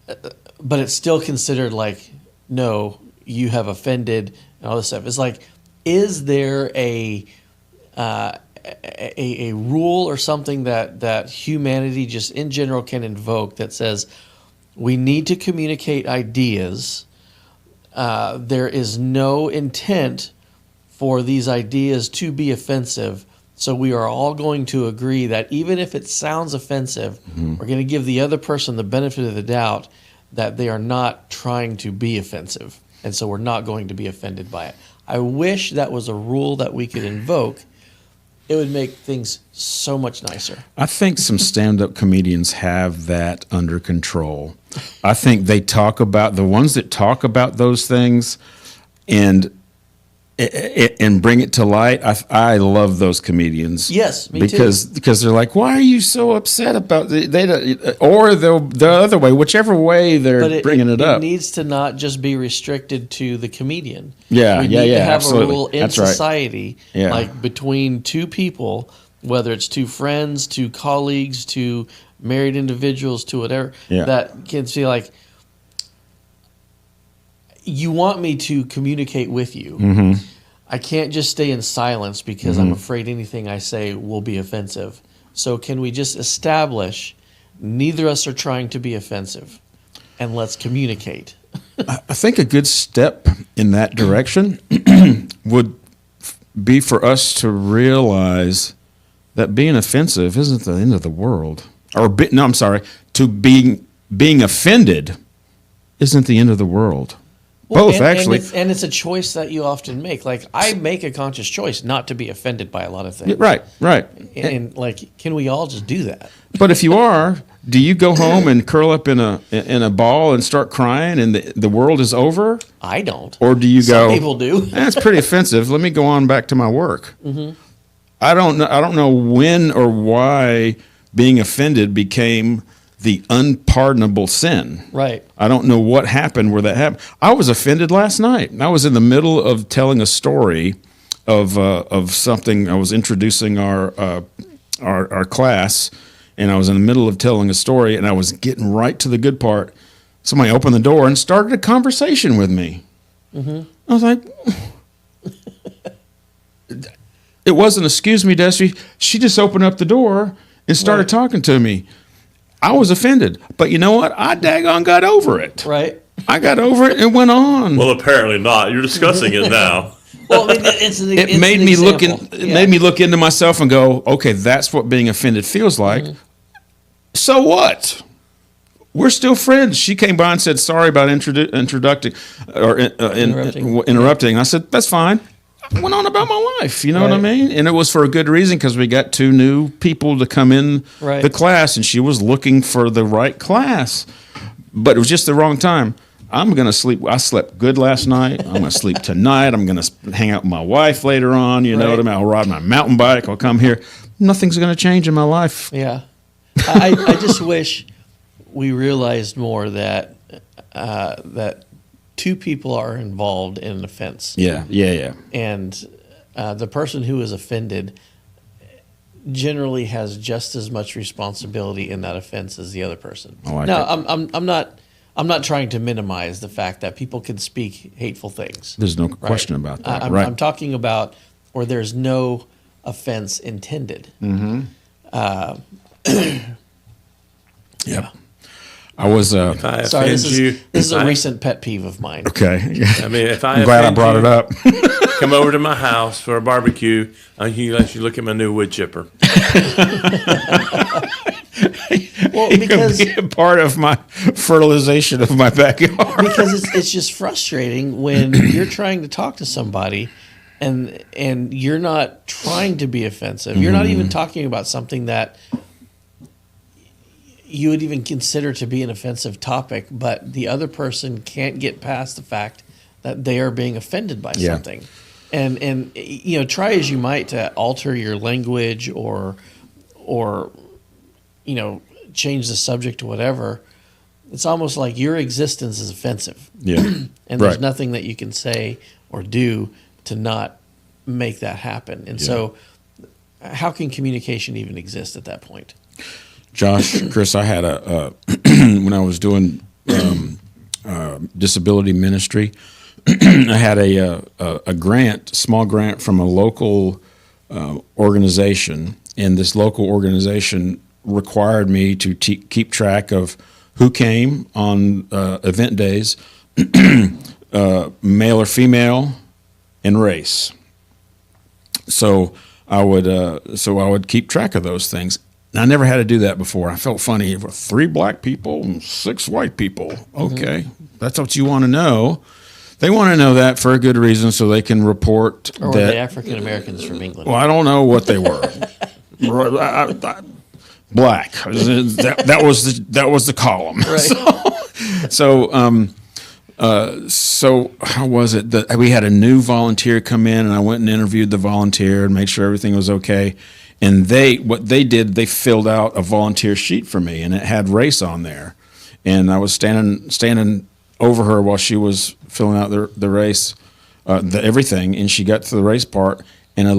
but it's still considered like, no, you have offended and all this stuff. It's like, is there a rule or something that humanity just in general can invoke that says we need to communicate ideas? There is no intent for these ideas to be offensive. So we are all going to agree that even if it sounds offensive, we're going to give the other person the benefit of the doubt that they are not trying to be offensive. And so we're not going to be offended by it. I wish that was a rule that we could invoke. It would make things so much nicer. I think some stand-up comedians have that under control. I think they talk about the ones that talk about those things, and and bring it to light. I love those comedians. Yes, me because too. Because they're like, why are you so upset about or the other way, whichever way they're bringing it up. It needs to not just be restricted to the comedian. Yeah, we need to have absolutely. a rule in That's right. society, Yeah. like between two people, whether it's two friends, two colleagues, two married individuals, to whatever, that can see like, you want me to communicate with you. Mm-hmm. I can't just stay in silence because I'm afraid anything I say will be offensive. So can we just establish neither of us are trying to be offensive, and let's communicate? I think a good step in that direction would be for us to realize that being offensive isn't the end of the world. Being offended isn't the end of the world. Both, actually. And it's a choice that you often make. Like, I make a conscious choice not to be offended by a lot of things. Right. And like, can we all just do that? But if you are, do you go home and curl up in a ball and start crying and the world is over? I don't. Or do you Some people do. That's pretty offensive. Let me go on back to my work. Mm-hmm. I don't know when or why being offended became the unpardonable sin. Right. I don't know what happened where that happened. I was offended last night. I was in the middle of telling a story of something. I was introducing our class, and I was in the middle of telling a story, and I was getting right to the good part. Somebody opened the door and started a conversation with me. Mm-hmm. I was like, it wasn't, excuse me, Desi. She just opened up the door and started talking to me. I was offended, but you know what? I daggone got over it. Right. I got over it and went on. Well, apparently not. You're discussing it now. Well, I mean, it made me look made me look into myself and go, okay, that's what being offended feels like. Mm-hmm. So what? We're still friends. She came by and said sorry about interrupting. I said that's fine. I went on about my life, you know what I mean? And it was for a good reason because we got two new people to come in the class, and she was looking for the right class. But it was just the wrong time. I'm going to sleep. I slept good last night. I'm going to sleep tonight. I'm going to hang out with my wife later on. You know what I mean? I'll ride my mountain bike. I'll come here. Nothing's going to change in my life. Yeah. I just wish we realized more that two people are involved in an offense. Yeah. And the person who is offended generally has just as much responsibility in that offense as the other person. I'm not trying to minimize the fact that people can speak hateful things. There's no question about that. I'm talking about where there's no offense intended. Mm-hmm. Yeah. I was sorry. This is a recent pet peeve of mine. Okay. I mean, if I'm glad I brought it up. Come over to my house for a barbecue. I'll let you look at my new wood chipper. Well, because it can be a part of my fertilization of my backyard. Because it's just frustrating when you're trying to talk to somebody and you're not trying to be offensive. You're not even talking about something that you would even consider to be an offensive topic, but the other person can't get past the fact that they are being offended by something. And you know, try as you might to alter your language or you know, change the subject or whatever, it's almost like your existence is offensive. Yeah. And there's nothing that you can say or do to not make that happen. And so how can communication even exist at that point? Josh, Chris, I had when I was doing disability ministry, I had a grant, small grant from a local organization, and this local organization required me to keep track of who came on event days, male or female, and race. So I would keep track of those things. And I never had to do that before. I felt funny. 3 black people and 6 white people. Okay, that's what you want to know. They want to know that for a good reason, so they can report. Or were they African Americans from England? Well, I don't know what they were. Black. That was the column. Right. So how was it that we had a new volunteer come in, and I went and interviewed the volunteer and made sure everything was okay. And what they did, they filled out a volunteer sheet for me, and it had race on there. And I was standing over her while she was filling out the race, everything. And she got to the race part, and a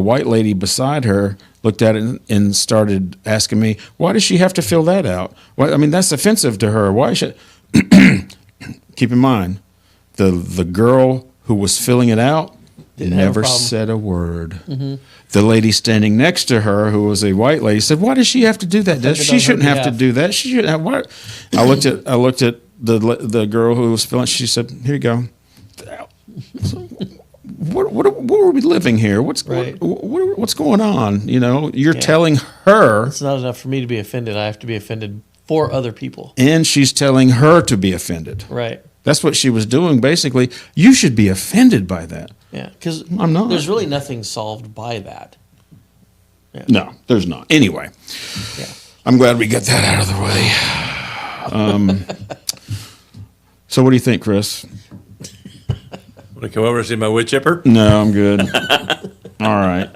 white lady beside her looked at it and started asking me, "Why does she have to fill that out? Well, I mean, that's offensive to her. Why should?" Keep in mind, the girl who was filling it out never said a word. Mm-hmm. The lady standing next to her, who was a white lady, said, "Why does she have to do that? She shouldn't have to do that. She shouldn't have." What? I looked at the girl who was filling. She said, "Here you go." What are we living here? What's going on? You know, you're telling her. It's not enough for me to be offended. I have to be offended for other people. And she's telling her to be offended. Right. That's what she was doing, basically. You should be offended by that. Yeah, because I'm not. There's really nothing solved by that. Yeah. No, there's not. Anyway, I'm glad we got that out of the way. So what do you think, Chris? Want to come over and see my wood chipper? No, I'm good. All right.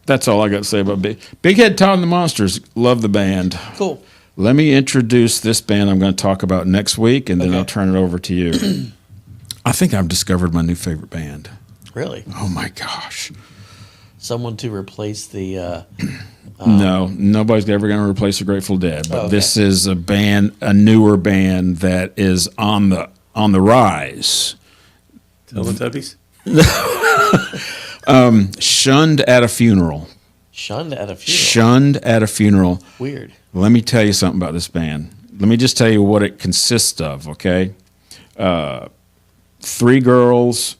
That's all I got to say about Big Head Todd and the Monsters. Love the band. Cool. Let me introduce this band I'm going to talk about next week, and then I'll turn it over to you. I think I've discovered my new favorite band. Really? Oh, my gosh. Someone to replace the... No, nobody's ever going to replace the Grateful Dead. But this is a newer band that is on the rise. Teletubbies? Shunned at a funeral. Shunned at a funeral? Shunned at a funeral. Weird. Let me tell you something about this band. Let me just tell you what it consists of, okay? 3 girls,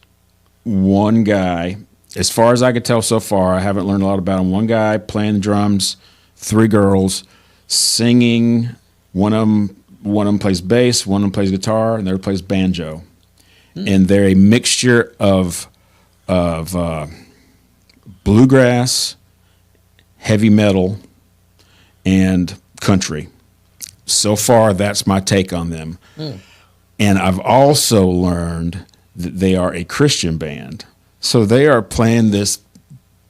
1 guy. As far as I could tell so far, I haven't learned a lot about them. 1 guy playing the drums, 3 girls singing. One of them plays bass, one of them plays guitar, and the other plays banjo. And they're a mixture of bluegrass, heavy metal, and country. So far, that's my take on them. And I've also learned that they are a Christian band. So they are playing this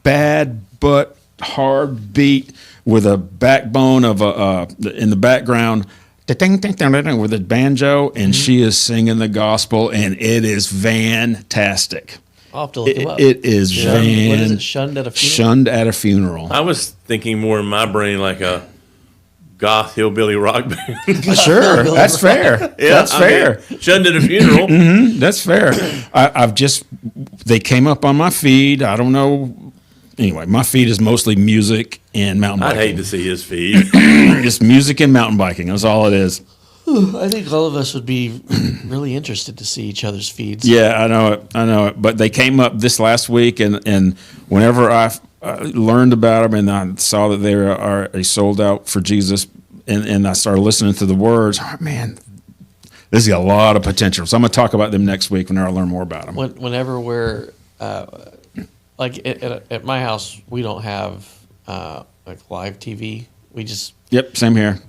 bad but hard beat with a backbone of in the background with a banjo, and she is singing the gospel, and it is fantastic. I'll have to look them up. It is What is it? Shunned at a funeral? Shunned at a funeral. I was thinking more in my brain like a goth hillbilly rock band. Sure, that's fair. Yeah, that's fair. Shunned at a funeral. That's fair. They came up on my feed. I don't know. Anyway, my feed is mostly music and mountain biking. I'd hate to see his feed. Just music and mountain biking. That's all it is. I think all of us would be really interested to see each other's feeds. Yeah, I know it. But they came up this last week, and whenever I learned about them and I saw that they are a sold out for Jesus, and I started listening to the words, oh, man, this is a lot of potential. So I'm going to talk about them next week whenever I learn more about them. Whenever we're, like at my house, we don't have like live TV. We just... Yep, same here.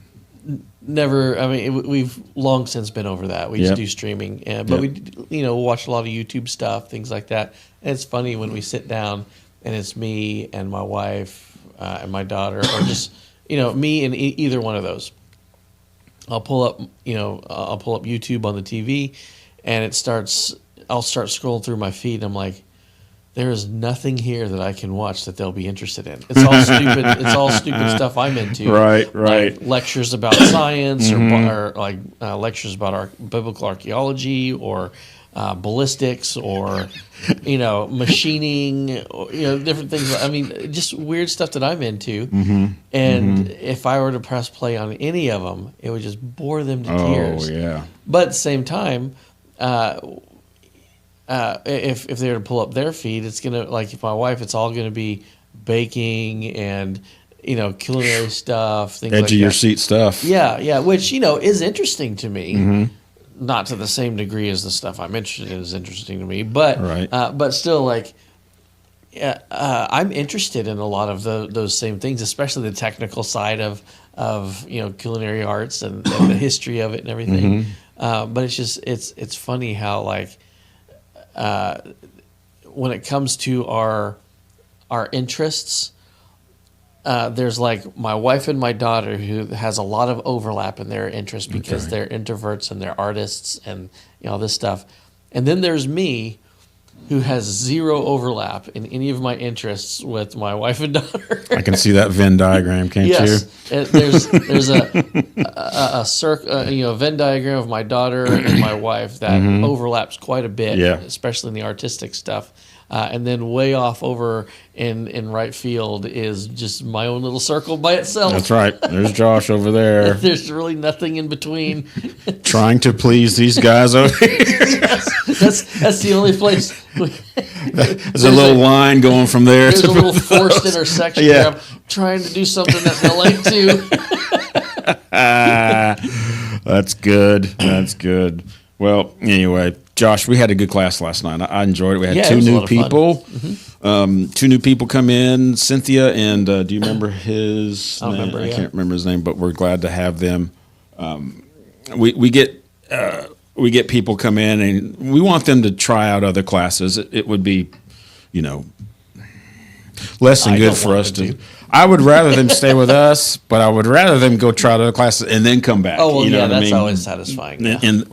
Never. I mean, we've long since been over that. We just do streaming, but we, watch a lot of YouTube stuff, things like that. And it's funny when we sit down and it's me and my wife and my daughter, or just me and either one of those. I'll pull up YouTube on the TV, and I'll start scrolling through my feed, and I'm like, there is nothing here that I can watch that they'll be interested in. It's all stupid. It's all stupid stuff I'm into. Right. Like lectures about science, or like lectures about our biblical archaeology, or ballistics, or machining, or, different things. I mean, just weird stuff that I'm into. And if I were to press play on any of them, it would just bore them to tears. Oh yeah. But at the same time, if they were to pull up their feed, it's gonna, like, if my wife, it's all gonna be baking and culinary stuff, things Edge like of your that. seat stuff. Yeah, which is interesting to me. Not to the same degree as the stuff I'm interested in is interesting to me, but Right. But still, like, I'm interested in a lot of those same things, especially the technical side of culinary arts and the history of it and everything. But it's just it's funny how like when it comes to our interests, there's like my wife and my daughter who has a lot of overlap in their interests because they're introverts and they're artists and all this stuff, and then there's me, who has zero overlap in any of my interests with my wife and daughter. I can see that Venn diagram, can't yes. you? There's a Venn diagram of my daughter and my wife that overlaps quite a bit, especially in the artistic stuff. And then way off over in right field is just my own little circle by itself. That's right. There's Josh over there. There's really nothing in between. Trying to please these guys over here. That's the only place. There's a little line going from there. There's a little forced intersection where I'm trying to do something that they'll like too. That's good. That's good. Well, anyway, Josh, we had a good class last night. I enjoyed it. We had two new people. Two new people come in, Cynthia and do you remember his name? I can't remember his name, but we're glad to have them. We get people come in and we want them to try out other classes. It would be, less than good for us to. I would rather them stay with us, but I would rather them go try other classes and then come back. Oh, well, that's always satisfying. Yeah. And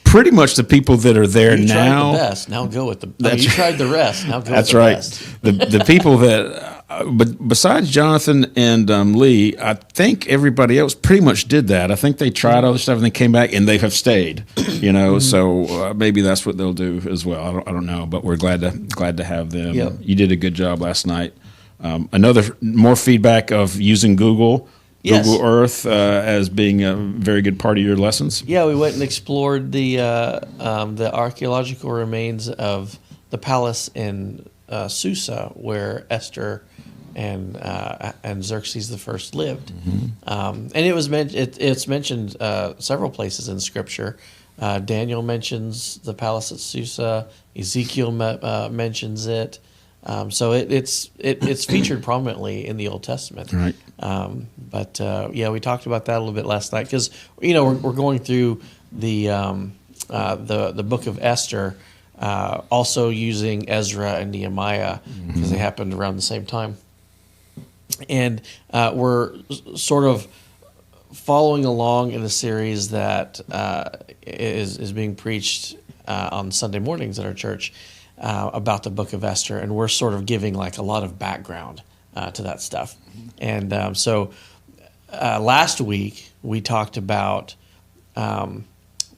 pretty much the people that are there you now. You tried the best. Now go with the. You tried the rest. Now go with the best. The people that, but besides Jonathan and Lee, I think everybody else pretty much did that. I think they tried other stuff and they came back and they have stayed. So maybe that's what they'll do as well. I don't know, but we're glad to have them. Yep. You did a good job last night. More feedback of using Google Earth as being a very good part of your lessons. Yeah, we went and explored the archaeological remains of the palace in Susa, where Esther and Xerxes the First lived. And it was it's mentioned several places in Scripture. Daniel mentions the palace at Susa. Ezekiel mentions it. So it's featured prominently in the Old Testament. Right. But we talked about that a little bit last night because we're going through the book of Esther, also using Ezra and Nehemiah because they happened around the same time, and we're sort of following along in a series that is being preached on Sunday mornings at our church. About the book of Esther, and we're sort of giving like a lot of background to that stuff. And so last week we talked about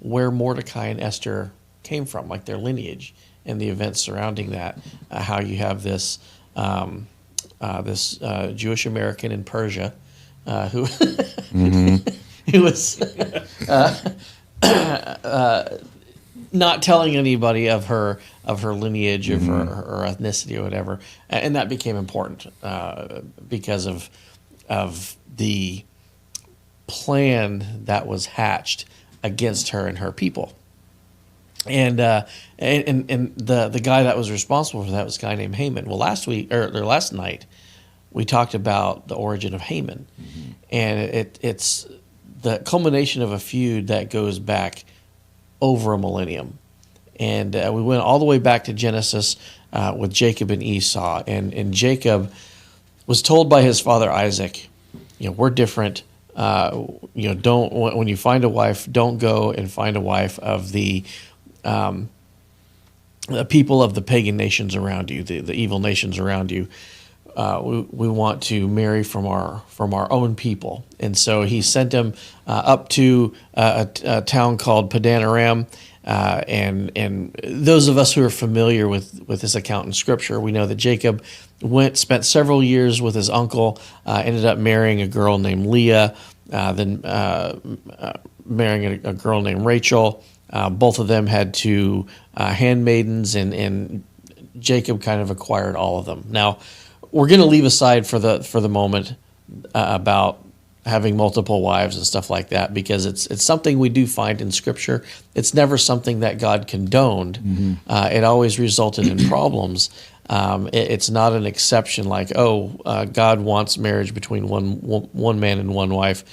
where Mordecai and Esther came from, like their lineage and the events surrounding that. How you have this Jewish American in Persia who who was not telling anybody of her lineage, of her ethnicity or whatever, and that became important because of the plan that was hatched against her and her people, and the guy that was responsible for that was a guy named Haman. Well, last night we talked about the origin of Haman, and it's the culmination of a feud that goes back over a millennium. And we went all the way back to Genesis with Jacob and Esau. And Jacob was told by his father Isaac, we're different. Don't, when you find a wife, don't go and find a wife of the people of the pagan nations around you, the evil nations around you. We want to marry from our own people. And so he sent him up to a town called Padan Aram. And those of us who are familiar with this account in Scripture, we know that Jacob spent several years with his uncle, ended up marrying a girl named Leah, then marrying a girl named Rachel. Both of them had two handmaidens, and Jacob kind of acquired all of them. Now, we're going to leave aside for the moment about having multiple wives and stuff like that, because it's something we do find in Scripture. It's never something that God condoned. It always resulted in problems. It's not an exception like, God wants marriage between one man and one wife,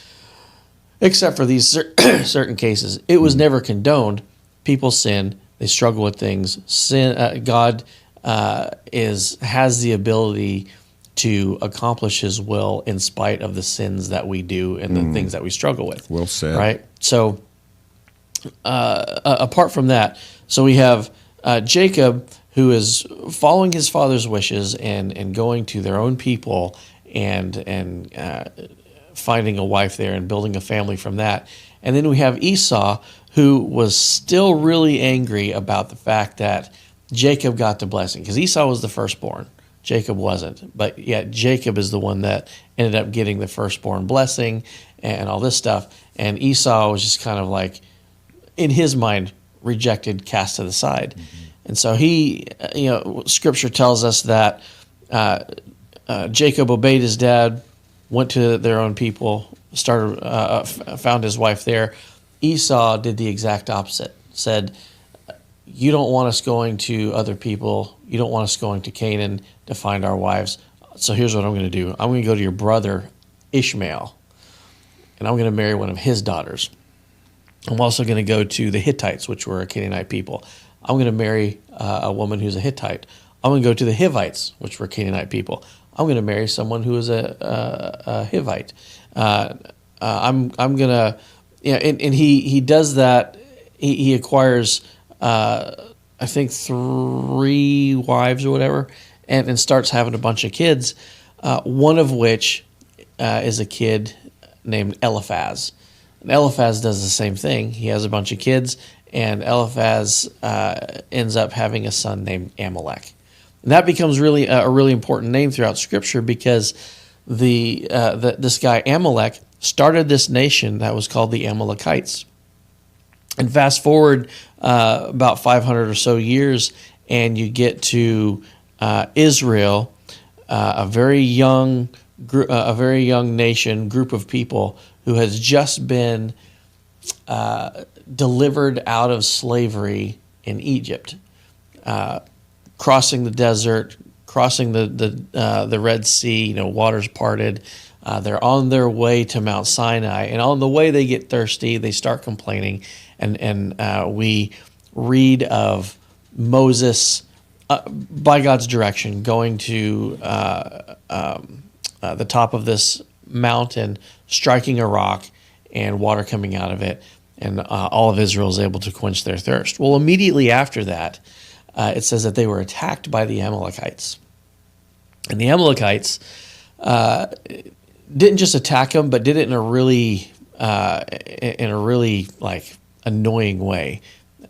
except for these certain cases. It was never condoned. People sin. They struggle with things. Sin. God has the ability to accomplish His will in spite of the sins that we do and the things that we struggle with. Well said. Right? So, apart from that, so we have Jacob, who is following his father's wishes and going to their own people and finding a wife there and building a family from that. And then we have Esau, who was still really angry about the fact that Jacob got the blessing, because Esau was the firstborn. Jacob wasn't, but yet Jacob is the one that ended up getting the firstborn blessing and all this stuff. And Esau was just kind of like, in his mind, rejected, cast to the side. And so he, Scripture tells us that Jacob obeyed his dad, went to their own people, found his wife there. Esau did the exact opposite, said, you don't want us going to other people. You don't want us going to Canaan to find our wives. So here's what I'm going to do. I'm going to go to your brother Ishmael, and I'm going to marry one of his daughters. I'm also going to go to the Hittites, which were a Canaanite people. I'm going to marry a woman who's a Hittite. I'm going to go to the Hivites, which were Canaanite people. I'm going to marry someone who is a Hivite. I'm going to, and he does that. He acquires, I think, 3 wives or whatever, and starts having a bunch of kids, one of which is a kid named Eliphaz. And Eliphaz does the same thing. He has a bunch of kids, and Eliphaz ends up having a son named Amalek. And that becomes really a really important name throughout Scripture, because this guy Amalek started this nation that was called the Amalekites. And fast forward about 500 or so years, and you get to Israel, a very young nation, group of people who has just been delivered out of slavery in Egypt, crossing the desert, crossing the Red Sea. Waters parted. They're on their way to Mount Sinai, and on the way they get thirsty. They start complaining, and we read of Moses, by God's direction, going to the top of this mountain, striking a rock, and water coming out of it, and all of Israel is able to quench their thirst. Well, immediately after that, it says that they were attacked by the Amalekites. And the Amalekites didn't just attack them, but did it in a really like annoying way.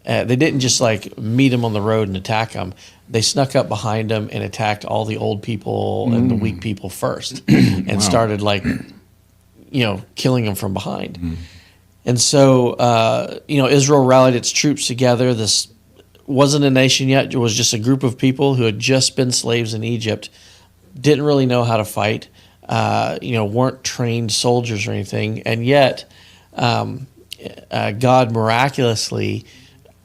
They didn't just like meet them on the road and attack them. They snuck up behind them and attacked all the old people and the weak people first, and started killing them from behind. And so Israel rallied its troops together. This wasn't a nation yet. It was just a group of people who had just been slaves in Egypt, didn't really know how to fight, weren't trained soldiers or anything. And yet God miraculously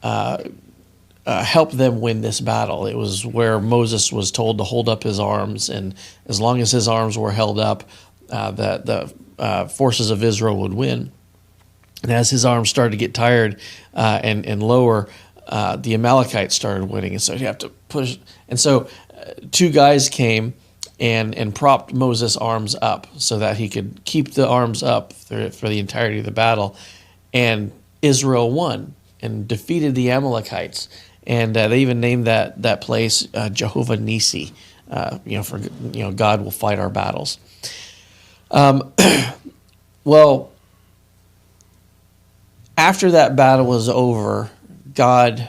helped them win this battle. It was where Moses was told to hold up his arms, and as long as his arms were held up, the forces of Israel would win. And as his arms started to get tired and lower, the Amalekites started winning, and so you have to push. And so 2 guys came and propped Moses' arms up so that he could keep the arms up for the entirety of the battle, and Israel won and defeated the Amalekites. And they even named that place Jehovah Nisi, for God will fight our battles. Well, after that battle was over, God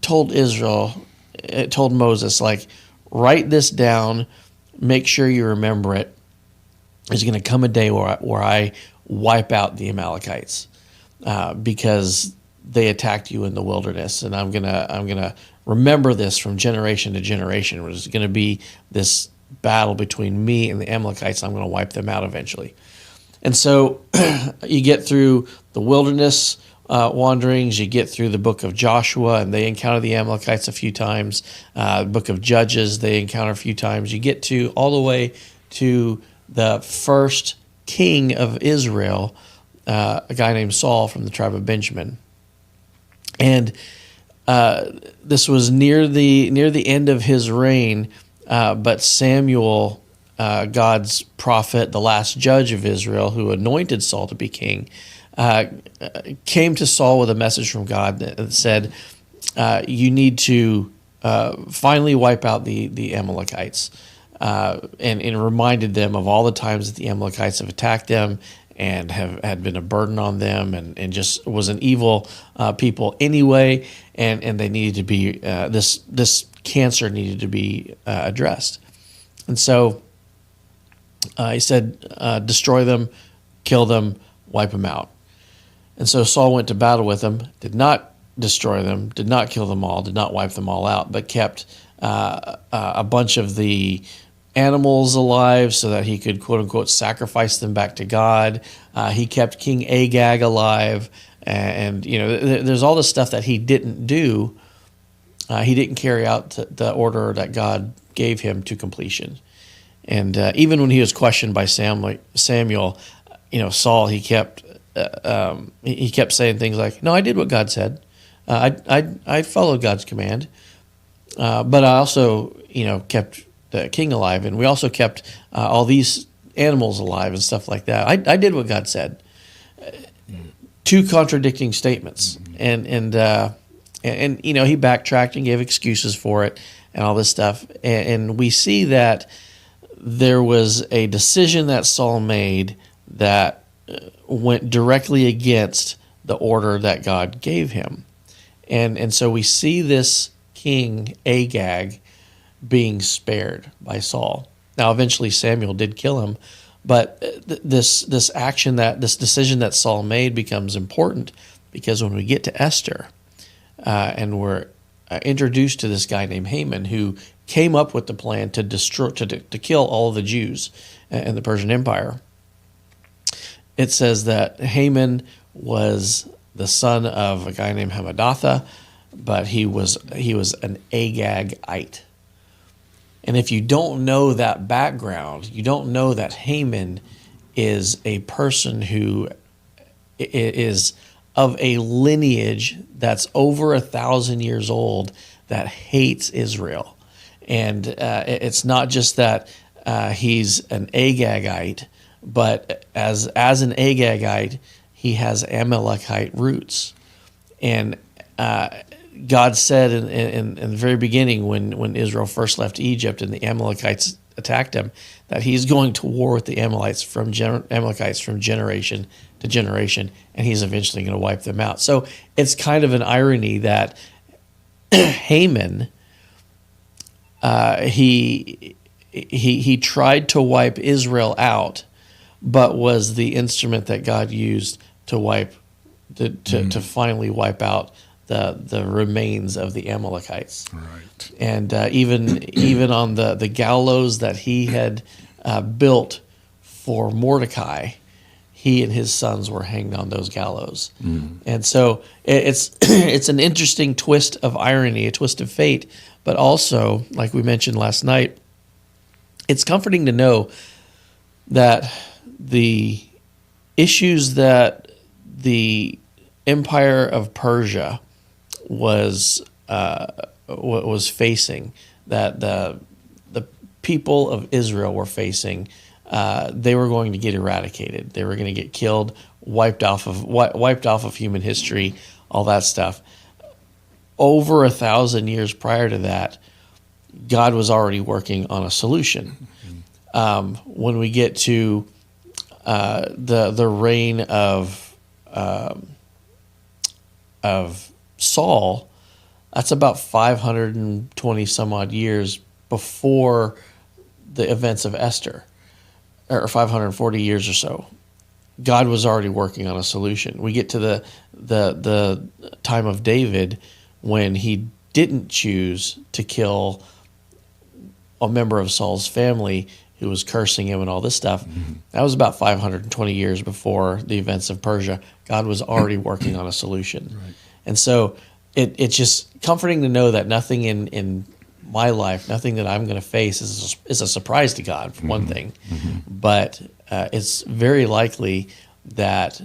told Moses, write this down, make sure you remember it. There's going to come a day where I wipe out the Amalekites because they attacked you in the wilderness, and I'm gonna remember this from generation to generation. There's going to be this battle between me and the Amalekites. I'm going to wipe them out eventually. And so you get through the wilderness wanderings. You get through the book of Joshua, and they encounter the Amalekites a few times. Book of Judges, they encounter a few times. You get to all the way to the first king of Israel, a guy named Saul from the tribe of Benjamin. And this was near the end of his reign, but Samuel, God's prophet, the last judge of Israel, who anointed Saul to be king, came to Saul with a message from God that said, you need to finally wipe out the Amalekites, and reminded them of all the times that the Amalekites have attacked them and had been a burden on them, and just was an evil people anyway, and they needed to be, this cancer needed to be addressed. And so he said, destroy them, kill them, wipe them out. And so Saul went to battle with them, did not destroy them, did not kill them all, did not wipe them all out, but kept a bunch of the animals alive so that he could, quote unquote, sacrifice them back to God. He kept King Agag alive, and there's all this stuff that he didn't do. He didn't carry out the order that God gave him to completion. And even when he was questioned by Samuel, Saul, he kept saying things like, "No, I did what God said. I followed God's command, but I also, kept the king alive, and we also kept all these animals alive and stuff like that. I did what God said." Two contradicting statements, and he backtracked and gave excuses for it and all this stuff, and we see that there was a decision that Saul made that went directly against the order that God gave him. And so we see this king, Agag, being spared by Saul. Now, eventually Samuel did kill him, but this decision that Saul made becomes important, because when we get to Esther, and we're introduced to this guy named Haman, who came up with the plan to destroy, to kill all of the Jews in the Persian Empire. It says that Haman was the son of a guy named Hamadatha, but he was an Agagite. And if you don't know that background, you don't know that Haman is a person who is of a lineage that's over 1,000 years old that hates Israel. And it's not just that he's an Agagite, but as an Agagite, he has Amalekite roots. And God said in the very beginning, when Israel first left Egypt and the Amalekites attacked him, that he's going to war with the Amalekites from generation to generation, and he's eventually going to wipe them out. So it's kind of an irony that Haman, he tried to wipe Israel out, but was the instrument that God used to finally wipe out the remains of the Amalekites. Right. And even on the gallows that he had built for Mordecai, he and his sons were hanged on those gallows. And so it's an interesting twist of irony, a twist of fate, but also, like we mentioned last night, it's comforting to know that the issues that the Empire of Persia was facing, that the people of Israel were facing, they were going to get eradicated. They were going to get killed, wiped off of human history, all that stuff. Over 1,000 years prior to that, God was already working on a solution. When we get to the reign of Saul, that's about 520 some odd years before the events of Esther, or 540 years or so. God was already working on a solution. We get to the time of David, when he didn't choose to kill a member of Saul's family. who was cursing him and all this stuff. That was about 520 years before the events of Persia. God was already working on a solution. Right. And so it's just comforting to know that nothing in my life, nothing that I'm going to face is a surprise to God, for one thing. But it's very likely that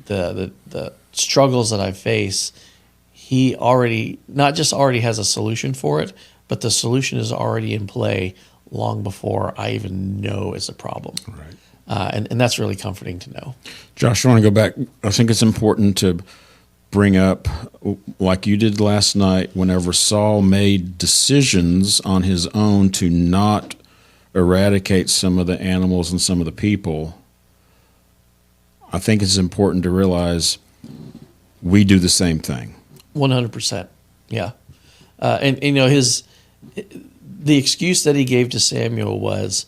the struggles that I face, he already, not just already has a solution for it, but the solution is already in play long before I even know it's a problem. Right. And that's really comforting to know. Josh, I want to go back. I think it's important to bring up, like you did last night, whenever Saul made decisions on his own to not eradicate some of the animals and some of the people. I think it's important to realize we do the same thing. 100%. Yeah. And the excuse that he gave to Samuel was,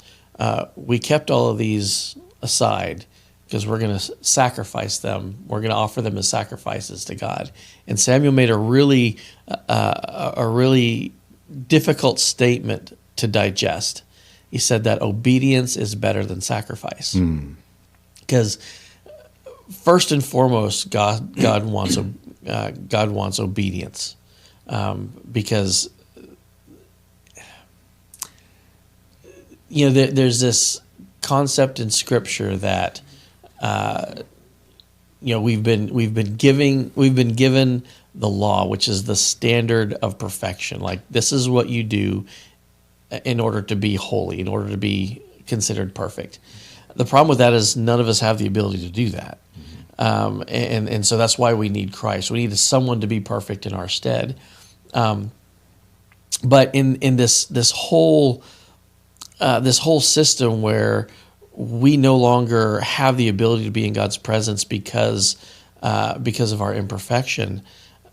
we kept all of these aside because we're going to sacrifice them. We're going to offer them as sacrifices to God. And Samuel made a really difficult statement to digest. He said that obedience is better than sacrifice. Because first and foremost, God wants obedience, because there's this concept in Scripture that we've been given the law, which is the standard of perfection. Like, this is what you do in order to be holy, in order to be considered perfect. The problem with that is none of us have the ability to do that. And so that's why we need Christ. We need someone to be perfect in our stead. But in this whole system where we no longer have the ability to be in God's presence because of our imperfection,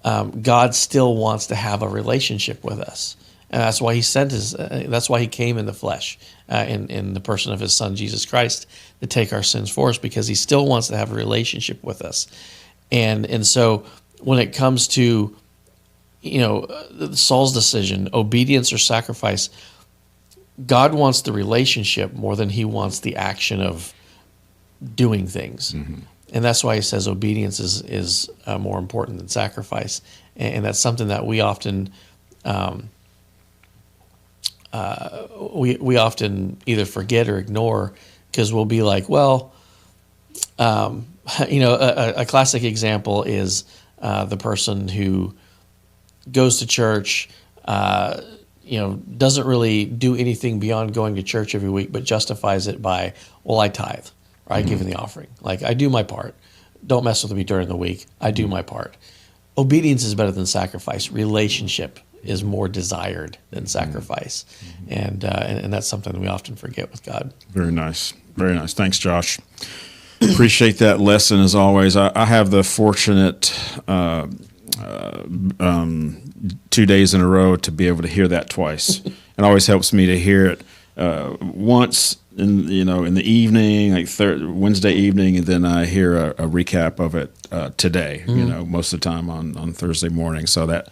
God still wants to have a relationship with us. And that's why that's why he came in the flesh, in the person of his Son, Jesus Christ, to take our sins for us, because he still wants to have a relationship with us. And so when it comes to, Saul's decision, obedience or sacrifice, God wants the relationship more than he wants the action of doing things. And that's why he says obedience is more important than sacrifice. And that's something that we often we often either forget or ignore, because we'll be like, well, a classic example is the person who goes to church, doesn't really do anything beyond going to church every week, but justifies it by, well, I tithe, or I give in the offering. Like, I do my part. Don't mess with me during the week. I do my part. Obedience is better than sacrifice. Relationship is more desired than sacrifice. And that's something that we often forget with God. Very nice. Very nice. Thanks, Josh. Appreciate that lesson as always. I have the fortunate 2 days in a row to be able to hear that twice. It always helps me to hear it once in the evening, like Wednesday evening, and then I hear a recap of it today. Most of the time on Thursday morning. So that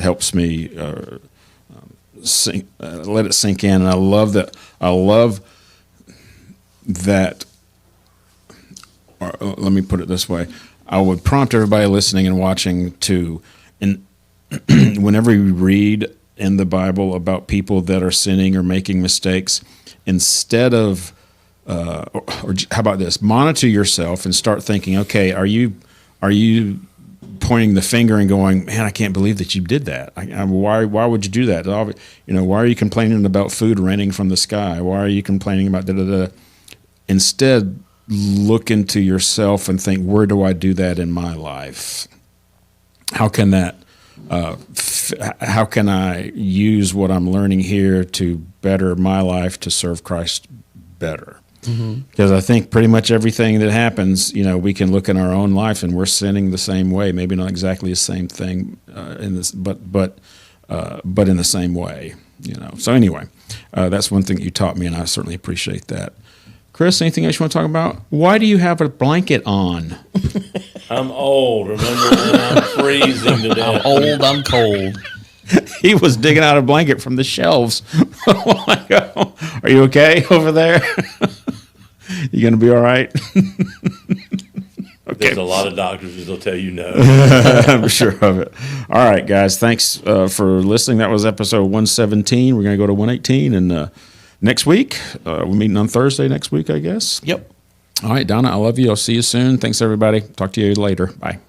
helps me let it sink in, and I love that. Or let me put it this way: I would prompt everybody listening and watching to, and whenever you read in the Bible about people that are sinning or making mistakes, instead of, or how about this? Monitor yourself and start thinking, okay, are you pointing the finger and going, man, I can't believe that you did that. Why would you do that? Why are you complaining about food raining from the sky? Why are you complaining about da-da-da? Instead, look into yourself and think, where do I do that in my life? How can that? How can I use what I'm learning here to better my life, to serve Christ better? Because I think pretty much everything that happens, we can look in our own life and we're sinning the same way. Maybe not exactly the same thing in this, but in the same way. So anyway, that's one thing you taught me, and I certainly appreciate that. Chris, anything else you want to talk about? Why do you have a blanket on? I'm old, remember? I'm freezing to death. I'm old, I'm cold. He was digging out a blanket from the shelves. Oh my God. Are you okay over there? You going to be all right? Okay. There's a lot of doctors that'll tell you no. I'm sure of it. All right, guys. Thanks for listening. That was episode 117. We're going to go to 118. And next week, we're meeting on Thursday next week, I guess. Yep. All right, Donna, I love you. I'll see you soon. Thanks, everybody. Talk to you later. Bye.